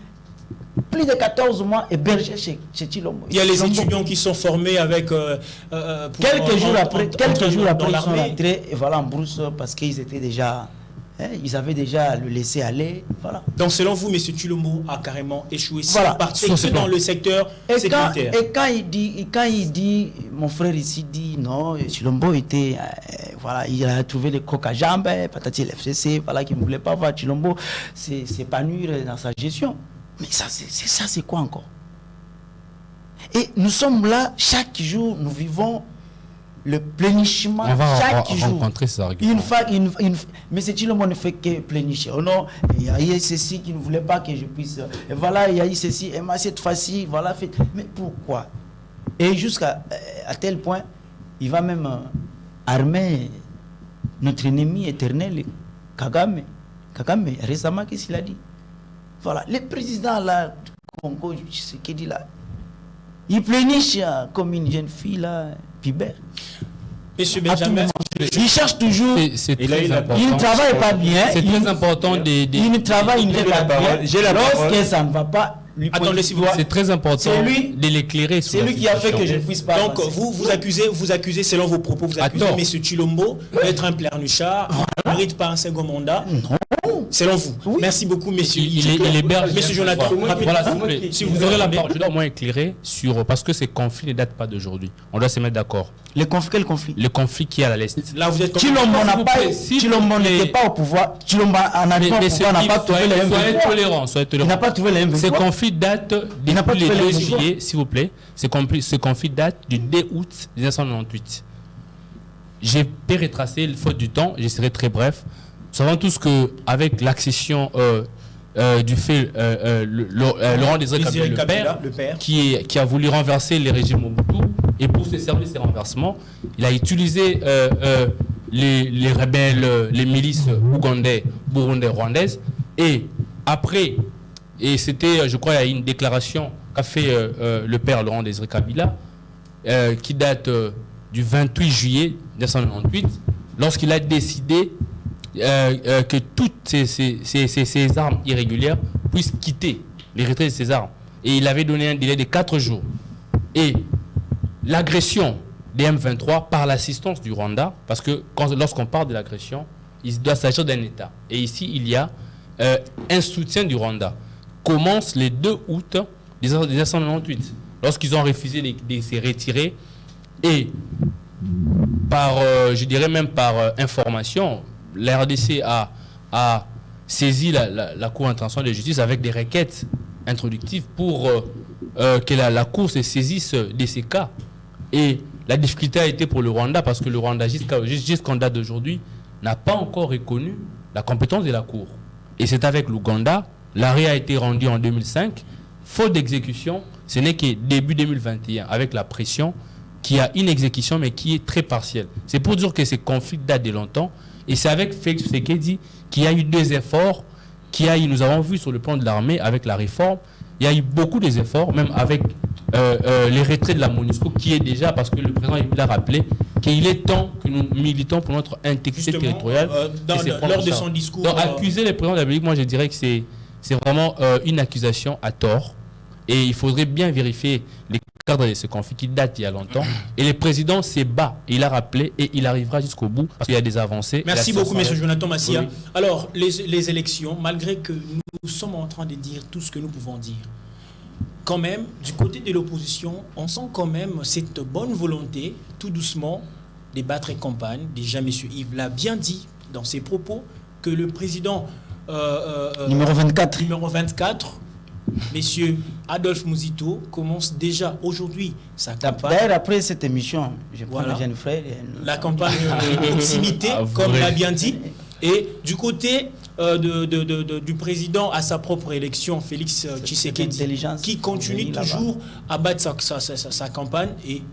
plus de 14 mois hébergés chez Chilombo. Il y a les étudiants qui sont formés avec... quelques jours après, ils sont rentrés et voilà, en brousse parce qu'ils étaient déjà... ils avaient déjà le laissé aller, voilà. Donc selon vous, M. Chilombo a carrément échoué voilà. que dans le secteur sécuritaire. Et quand il dit, mon frère ici dit, non, Chilombo était, voilà, il a trouvé les coques à jambes, patati l'FCC, voilà, qui ne voulait pas voir Chilombo s'épanouir dans sa gestion. Mais ça, c'est quoi encore? Et nous sommes là, chaque jour, nous vivons le plénichement chaque jour. Rencontrer ces arguments. Mais c'est Chilombo ne fait que plénicher. Oh non, il y a eu ceci qui ne voulait pas que je puisse. Et voilà, il y a eu ceci. Et moi, cette fois-ci, voilà. Mais pourquoi? Et jusqu'à tel point, il va même armer notre ennemi éternel, Kagame. Kagame, récemment, qu'est-ce qu'il a dit? Voilà, le président là, du Congo, ce qu'il dit là, il pléniche comme une jeune fille là, Pibert. Monsieur Benjamin, il cherche toujours. C'est très important. Il ne travaille pas bien. C'est très important. Il ne travaille pas bien. Lorsque ça ne va pas, attendez, s'il vous plaît. C'est très important de l'éclairer. C'est lui qui a fait que je ne puisse pas. Donc vous accusez selon vos propos, vous accusez M. Chilombo d'être un pleurnichard, il ne mérite pas un second mandat. Non. Selon vous. Oui. Merci beaucoup, messieurs. Il héberge. Monsieur Jonathan, voilà, si vous aurez la parole, je dois au moins éclairer sur. Parce que ces conflits ne datent pas d'aujourd'hui. On doit se mettre d'accord. Quel conflit? Le conflit qui est à l'Est. Là, vous êtes. Chilombo n'était pas au pouvoir. Chilombo en arrivant au pouvoir n'a pas trouvé les M23. Soyez tolérants. Il n'a pas trouvé les M23. Ces conflits datent depuis le 2 juillet, s'il vous plaît. Ce conflit date du 2 août 1998. J'ai pu retracer, faute du temps, je serai très bref. Nous savons tous qu'avec l'accession du fait Laurent Désiré Kabila, le père, qui a voulu renverser les régimes Mobutu, et pour se servir de ces renversements, il a utilisé les rebelles, les milices burundais, rwandaises, et après, et c'était, je crois, il y a une déclaration qu'a fait le père Laurent Désiré Kabila, qui date du 28 juillet 1998, lorsqu'il a décidé que toutes ces armes irrégulières puissent quitter les retraits de ces armes. Et il avait donné un délai de 4 jours. Et l'agression des M23 par l'assistance du Rwanda, parce que lorsqu'on parle de l'agression, il doit s'agir d'un État. Et ici, il y a un soutien du Rwanda. Commence le 2 août 1998, lorsqu'ils ont refusé de se retirer. Et je dirais même par information, la RDC a saisi la Cour internationale de justice avec des requêtes introductives pour que la Cour se saisisse de ces cas. Et la difficulté a été pour le Rwanda parce que le Rwanda, jusqu'en date d'aujourd'hui, n'a pas encore reconnu la compétence de la Cour. Et c'est avec l'Ouganda, l'arrêt a été rendu en 2005, faute d'exécution, ce n'est que début 2021, avec la pression, qu'il y a une exécution, mais qui est très partielle. C'est pour dire que ces conflits datent de longtemps, et c'est avec Félix Tshisekedi qu'il y a eu 2 efforts, nous avons vu sur le plan de l'armée, avec la réforme, il y a eu beaucoup d'efforts, même avec les retraits de la MONUSCO, qui est déjà, parce que le président l'a rappelé, qu'il est temps que nous militons pour notre intégrité territoriale. Lors de son discours... Donc, accuser le président de la République, moi je dirais que c'est vraiment une accusation à tort. Et il faudrait bien vérifier les cadres de ce conflit qui date il y a longtemps. Et le président s'est bas, il a rappelé et il arrivera jusqu'au bout parce qu'il y a des avancées. Merci beaucoup, M. Jonathan Massia. Oui. Alors, les élections, malgré que nous sommes en train de dire tout ce que nous pouvons dire, quand même, du côté de l'opposition, on sent quand même cette bonne volonté, tout doucement, de battre campagne. Déjà, M. Yves l'a bien dit dans ses propos, que le président numéro 24, Monsieur Adolphe Mouzito, commence déjà aujourd'hui sa campagne. D'ailleurs, après cette émission, je prends le jeune frère. La campagne de proximité, comme l'a bien dit. Et du côté du président à sa propre élection, Félix Tshisekedi, qui continue toujours à battre sa campagne. Et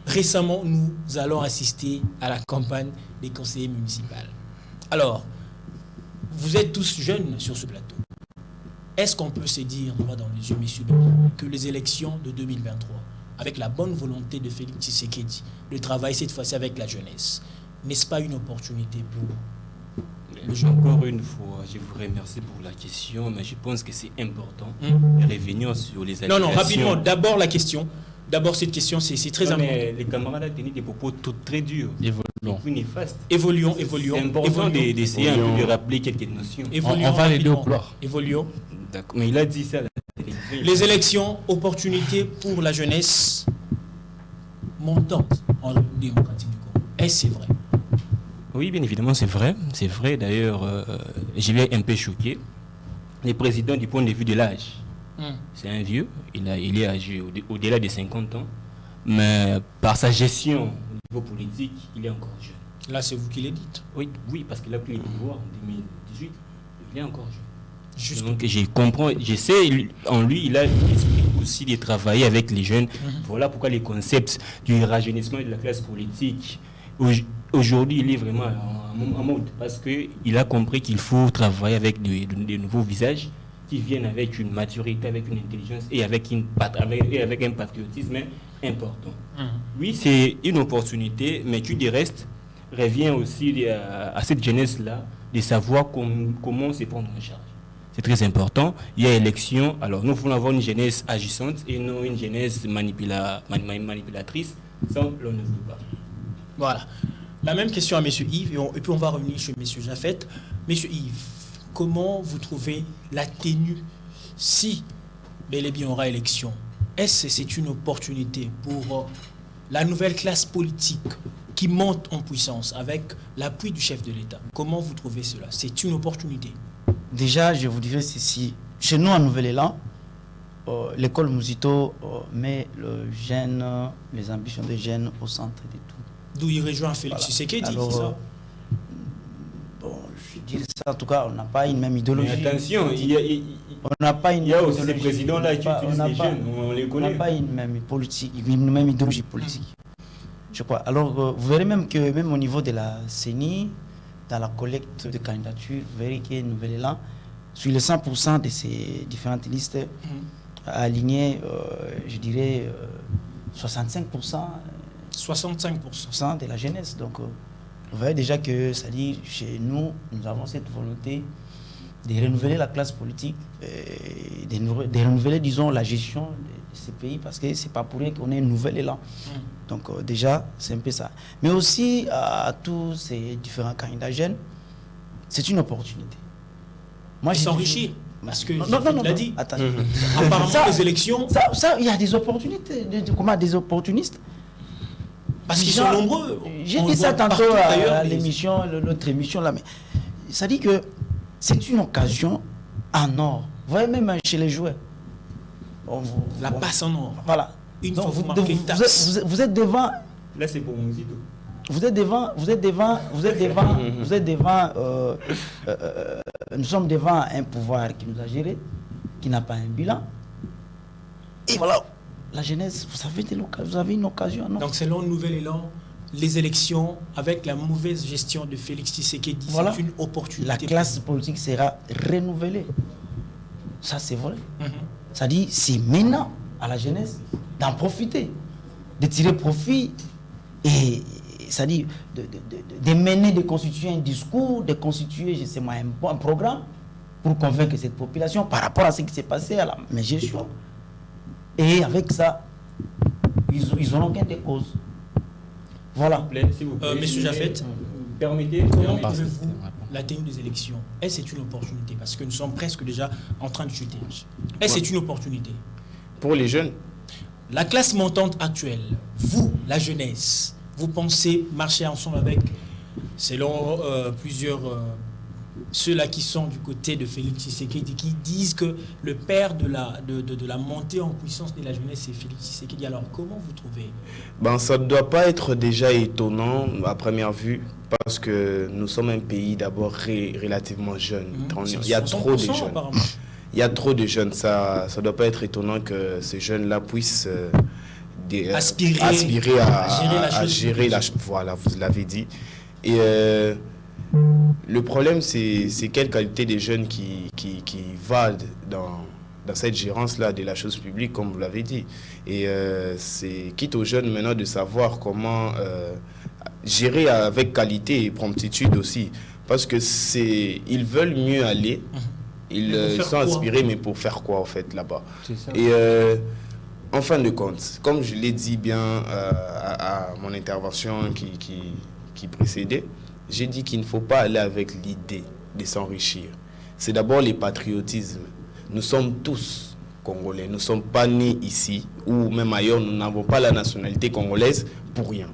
récemment, nous allons assister à la campagne des conseillers municipaux. Alors, vous êtes tous jeunes sur ce plateau. Est-ce qu'on peut se dire, droit dans les yeux, messieurs, que les élections de 2023, avec la bonne volonté de Félix Tshisekedi, de travailler cette fois-ci avec la jeunesse, n'est-ce pas une opportunité pour le jeune? Encore une fois, je vous remercie pour la question, mais je pense que c'est important de revenir sur les Non, rapidement, d'abord la question. D'abord, cette question, c'est très important. Mais les camarades ont tenu des propos très durs. Évoluons. C'est important d'essayer un peu de rappeler quelques notions. On va les deux au couloir. Évoluons. D'accord. Mais il a dit ça à la télévision. Les élections, opportunités pour la jeunesse montante en République démocratique du Congo. Est-ce vrai? Oui, bien évidemment, c'est vrai. C'est vrai. D'ailleurs, je vais un peu choqué. Le président, du point de vue de l'âge, c'est un vieux. Il est âgé au-delà de 50 ans. Mais par sa gestion au niveau politique, il est encore jeune. Là, c'est vous qui le dites. Oui, parce qu'il a pris le pouvoir en 2018. Il est encore jeune. Juste. Donc, je comprends, je sais, en lui, il a l'esprit aussi de travailler avec les jeunes. Voilà pourquoi les concepts du rajeunissement de la classe politique, aujourd'hui, il est vraiment en mode. Parce qu'il a compris qu'il faut travailler avec de nouveaux visages qui viennent avec une maturité, avec une intelligence et avec un patriotisme important. Oui, c'est une opportunité, mais du reste, revient aussi à cette jeunesse-là de savoir comment se prendre en charge. C'est très important. Il y a élection. Alors, nous voulons avoir une jeunesse agissante et non une jeunesse manipulatrice. Ça, on ne veut pas. Voilà. La même question à M. Yves, et puis on va revenir chez M. Jaffet. M. Yves, comment vous trouvez la tenue si bel et bien aura élection? Est-ce que c'est une opportunité pour la nouvelle classe politique qui monte en puissance avec l'appui du chef de l'État? Comment vous trouvez cela? C'est une opportunité? Déjà, je vous dirais ceci. Chez nous, en Nouvel-Élan, l'école Mouzito met les ambitions des jeunes au centre de tout. D'où il rejoint Félix Tshisekedi, c'est ça? Je dis ça, en tout cas, on n'a pas une même idéologie. Mais attention, il y a aussi ces présidents-là qui utilisent les jeunes, on les connaît. On n'a pas une même idéologie politique, je crois. Alors, vous verrez même que, même au niveau de la CENI, dans la collecte de candidatures, vous verrez que Nouvel-Élan, sur les 100% de ces différentes listes, a aligné, je dirais, 65% de la jeunesse. Donc, vous voyez déjà que, c'est-à-dire, chez nous, nous avons cette volonté de renouveler la classe politique, de renouveler, disons, la gestion de ces pays, parce que ce n'est pas pour rien qu'on ait un nouvel élan. Donc, déjà, c'est un peu ça. Mais aussi, à tous ces différents candidats jeunes, c'est une opportunité. Moi, s'enrichir. Parce que non, l'a dit. Attends. Apparemment, les élections. Ça, il y a des opportunités. Comment des opportunistes? Parce qu'ils sont nombreux. J'ai On dit le ça voit tantôt partout à ailleurs, l'émission, l'autre émission là, mais ça dit que c'est une occasion en or. Vous voyez même chez les joueurs. La passe en or. Voilà. Une Donc, fois vous marquez une taxe. vous êtes devant. Là, c'est pour Mongito. Vous êtes devant, nous sommes devant un pouvoir qui nous a géré, qui n'a pas un bilan. Et voilà, la jeunesse, vous avez une occasion. Non? Donc selon Nouvel Élan, les élections avec la mauvaise gestion de Félix Tshisekedi, Voilà. c'est une opportunité. La classe politique sera renouvelée. Ça, c'est vrai. Ça dit, c'est maintenant à la jeunesse d'en profiter, de tirer profit et ça dit de mener, de constituer un discours, de constituer, je sais moi, un programme pour convaincre cette population par rapport à ce qui s'est passé à la gestion. Et avec ça, ils auront gain de cause. Voilà. S'il vous plaît. Monsieur Jaffet, permettez. comment trouvez-vous la tenue des élections? Est-ce que c'est une opportunité? Parce que nous sommes presque déjà en train de chuter. Est-ce que c'est une opportunité? Pour les jeunes, La classe montante actuelle, vous, la jeunesse, vous pensez marcher ensemble avec, selon plusieurs, ceux-là qui sont du côté de Félix Tshisekedi, qui disent que le père de la montée en puissance de la jeunesse, c'est Félix Tshisekedi. Alors, comment vous trouvez? ça ne doit pas être déjà étonnant à première vue, parce que nous sommes un pays d'abord relativement jeune. Il y a trop de jeunes. Apparemment. Il y a trop de jeunes. Ça ne doit pas être étonnant que ces jeunes-là puissent aspirer à gérer la chose. Voilà, vous l'avez dit. Et le problème, c'est quelle qualité des jeunes qui va dans cette gérance-là de la chose publique, comme vous l'avez dit. Et c'est quitte aux jeunes maintenant de savoir comment gérer avec qualité et promptitude aussi. Parce que ils veulent mieux aller. Ils sont inspirés, mais pour faire quoi, en fait, là-bas? Et en fin de compte, comme je l'ai dit bien à mon intervention qui précédait, j'ai dit qu'il ne faut pas aller avec l'idée de s'enrichir. C'est d'abord le patriotisme. Nous sommes tous Congolais. Nous ne sommes pas nés ici ou même ailleurs. Nous n'avons pas la nationalité congolaise pour rien.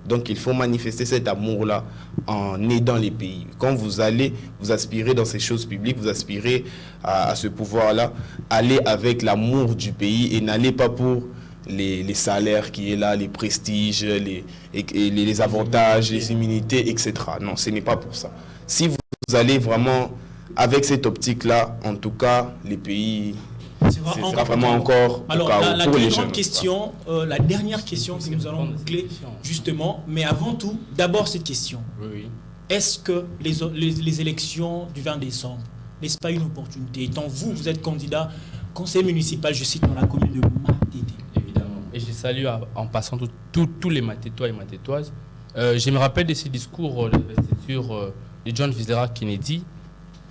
Donc il faut manifester cet amour-là en aidant les pays. Quand vous allez, vous aspirez dans ces choses publiques, vous aspirez à ce pouvoir-là, allez avec l'amour du pays et n'allez pas pour les salaires qui est là, les prestiges, les avantages, les immunités, etc. Non, ce n'est pas pour ça. Si vous allez vraiment avec cette optique-là, en tout cas, les pays... Ce sera vraiment encore alors, la pour les grande jeunes. Question, la dernière question que nous allons boucler, justement, mais avant tout, d'abord cette question. Oui. Est-ce que les élections du 20 décembre, n'est-ce pas une opportunité? Étant vous êtes candidat conseiller municipal, je cite, dans la commune de Matete. Évidemment. Et je salue en passant tous les Matétois et Matétoises. Je me rappelle de ces discours d'investiture de John Fitzgerald Kennedy.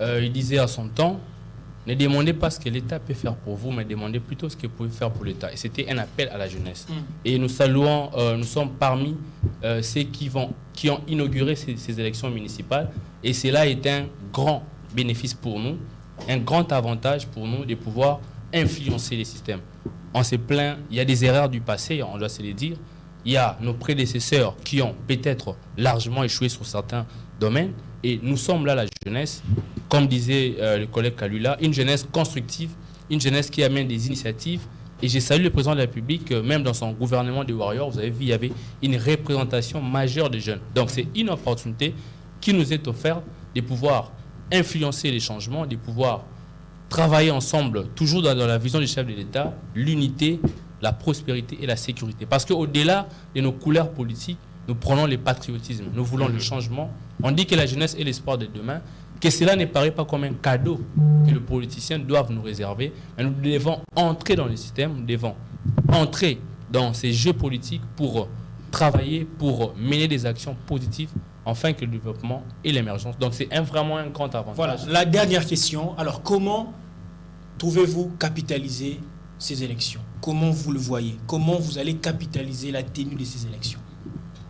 Il disait à son temps, ne demandez pas ce que l'État peut faire pour vous, mais demandez plutôt ce que vous pouvez faire pour l'État. Et c'était un appel à la jeunesse. Et nous saluons, nous sommes parmi ceux qui ont inauguré ces élections municipales. Et cela est un grand bénéfice pour nous, un grand avantage pour nous de pouvoir influencer les systèmes. On se plaint, il y a des erreurs du passé, on doit se les dire. Il y a nos prédécesseurs qui ont peut-être largement échoué sur certains domaines. Et nous sommes là, la jeunesse, comme disait le collègue Kalula, une jeunesse constructive, une jeunesse qui amène des initiatives. Et j'ai salué le président de la République, même dans son gouvernement des Warriors, vous avez vu, il y avait une représentation majeure des jeunes. Donc c'est une opportunité qui nous est offerte de pouvoir influencer les changements, de pouvoir travailler ensemble, toujours dans la vision du chef de l'État, l'unité, la prospérité et la sécurité. Parce qu'au-delà de nos couleurs politiques, nous prenons le patriotisme, nous voulons le changement. On dit que la jeunesse est l'espoir de demain, que cela ne paraît pas comme un cadeau que les politiciens doivent nous réserver, mais nous devons entrer dans le système, nous devons entrer dans ces jeux politiques pour travailler, pour mener des actions positives, afin que le développement et l'émergence. Donc c'est vraiment un grand avantage. Voilà, la dernière question. Alors comment trouvez-vous capitaliser ces élections? Comment vous le voyez? Comment vous allez capitaliser la tenue de ces élections?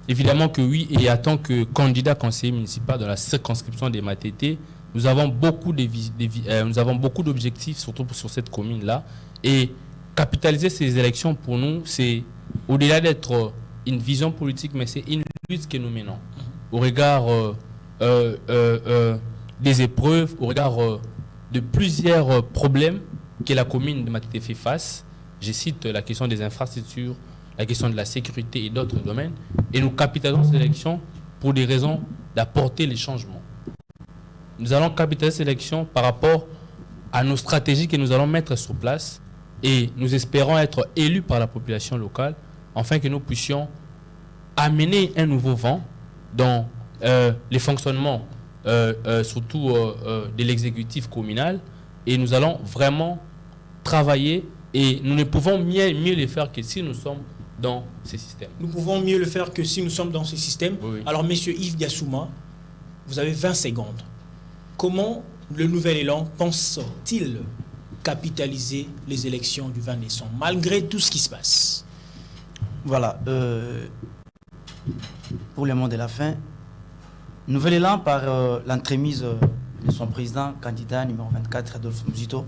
Évidemment que oui, et en tant que candidat conseiller municipal dans la circonscription des Matete, nous avons beaucoup d'objectifs, surtout sur cette commune-là. Et capitaliser ces élections, pour nous, c'est au-delà d'être une vision politique, mais c'est une lutte que nous menons. Au regard des épreuves, au regard de plusieurs problèmes que la commune de Matete fait face. Je cite la question des infrastructures, la question de la sécurité et d'autres domaines. Et nous capitalisons cette élection pour des raisons d'apporter les changements. Nous allons capitaliser cette élection par rapport à nos stratégies que nous allons mettre sur place et nous espérons être élus par la population locale afin que nous puissions amener un nouveau vent dans les fonctionnements, surtout de l'exécutif communal, et nous allons vraiment travailler et nous ne pouvons mieux les faire que si nous sommes dans ces systèmes. Nous pouvons mieux le faire que si nous sommes dans ces systèmes. Oui. Alors, Monsieur Yves Diassouma, vous avez 20 secondes. Comment le nouvel élan pense-t-il capitaliser les élections du 20 décembre, malgré tout ce qui se passe? Voilà. Pour le mot de la fin, nouvel élan par l'entremise de son président, candidat numéro 24, Adolphe Muzito,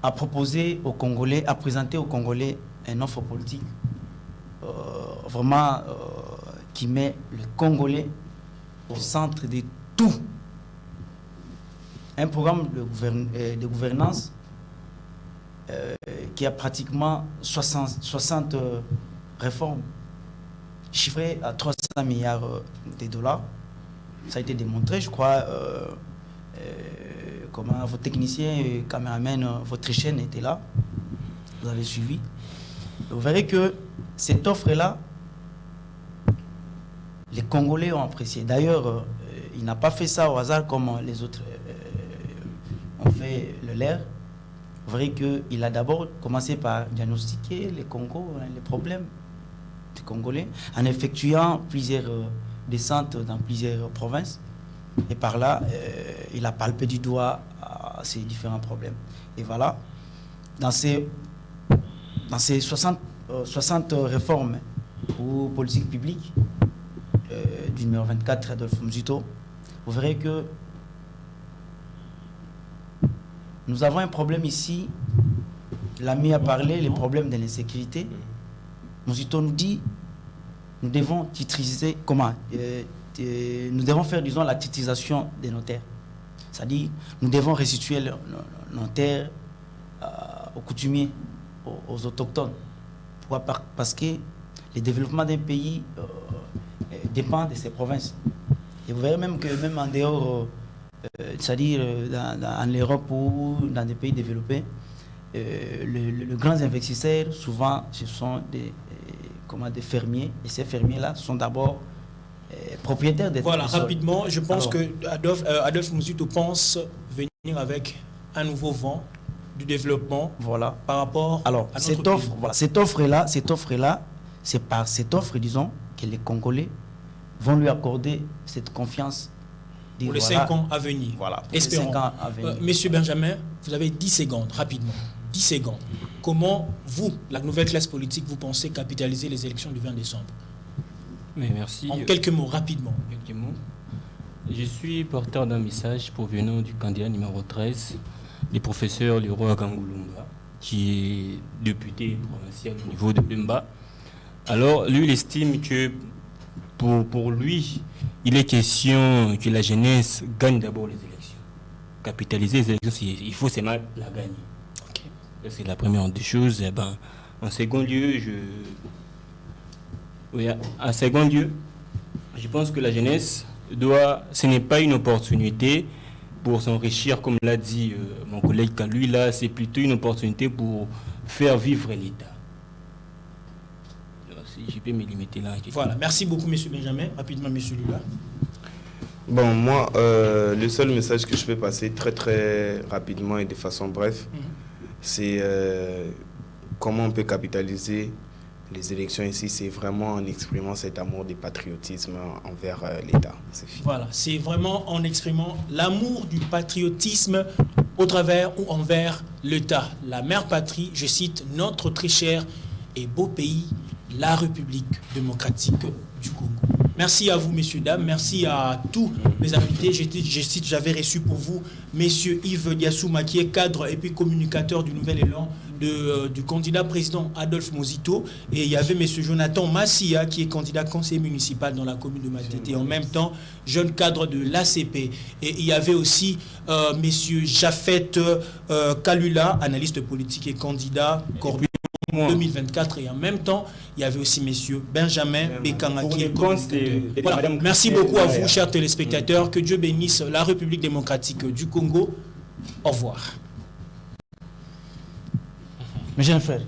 a proposé aux Congolais, a présenté aux Congolais une offre politique vraiment qui met le Congolais au centre de tout. Un programme de gouvernance qui a pratiquement 60 réformes chiffrées à 300 milliards de dollars. Ça a été démontré, je crois, comment vos techniciens, caméramens, votre chaîne était là. Vous avez suivi. Vous verrez que cette offre-là, les Congolais ont apprécié. D'ailleurs, il n'a pas fait ça au hasard comme les autres ont fait le leur. Vous verrez qu'il a d'abord commencé par diagnostiquer les Congos, les problèmes des Congolais, en effectuant plusieurs descentes dans plusieurs provinces. Et par là, il a palpé du doigt à ces différents problèmes. Et voilà, dans ces 60 réformes ou politiques publiques du numéro 24, Adolphe Muzito, vous verrez que nous avons un problème ici. L'ami a parlé, les problèmes de l'insécurité. Muzito nous dit, nous devons titriser, nous devons faire, disons, la titrisation des notaires. C'est-à-dire, nous devons restituer nos terres aux coutumiers, aux autochtones. Pourquoi? Parce que le développement d'un pays dépend de ses provinces. Et vous verrez même que même en dehors, c'est-à-dire en Europe ou dans des pays développés, les grands investisseurs, souvent, ce sont des fermiers. Et ces fermiers-là sont d'abord propriétaires des terres. Voilà, rapidement, je pense que Adolphe Muzito pense venir avec un nouveau vent du développement, voilà, par rapport à notre cette offre, voilà, cette offre-là, c'est par cette offre, disons, que les Congolais vont lui accorder cette confiance. Pour les 5 ans à venir. Voilà, espérons. 5 ans à venir. Monsieur Benjamin, vous avez 10 secondes, rapidement. 10 secondes. Comment, vous, la nouvelle classe politique, vous pensez capitaliser les élections du 20 décembre? Mais merci. En quelques mots, rapidement. Quelques mots. Je suis porteur d'un message provenant du candidat numéro 13, le professeur Leroy Gangulumba, qui est député provincial au niveau de Lumba. Alors, lui, il estime que pour lui, il est question que la jeunesse gagne d'abord les élections. Capitaliser les élections, il faut seulement la gagner. Okay. C'est la première des choses. Et en second lieu, je pense que la jeunesse ce n'est pas une opportunité pour s'enrichir, comme l'a dit mon collègue Kalui, là, c'est plutôt une opportunité pour faire vivre l'État. Si je peux me limiter là. Voilà, merci beaucoup, M. Benjamin. Rapidement, M. Lula. Bon, moi, le seul message que je peux passer très très rapidement et de façon brève, c'est comment on peut capitaliser les élections ici. C'est vraiment en exprimant cet amour du patriotisme envers l'État. C'est fini. Voilà, c'est vraiment en exprimant l'amour du patriotisme au travers ou envers l'État. La mère patrie, je cite, notre très cher et beau pays, la République démocratique du Congo. Merci à vous, messieurs, dames. Merci à tous mes invités. J'avais reçu pour vous, messieurs Yves Diassouma, qui est cadre et puis communicateur du Nouvel Élan, du candidat président Adolphe Mozito, et il y avait M. Jonathan Massia qui est candidat conseiller municipal dans la commune de Matete, et en même temps jeune cadre de l'ACP. Et il y avait aussi M. Jafet Kalula, analyste politique et candidat 2024, et en même temps il y avait aussi M. Benjamin Bekanga qui est communicateur. Voilà. Merci beaucoup à vous, chers téléspectateurs. Que Dieu bénisse la République démocratique du Congo. Au revoir. Mes jeunes frères.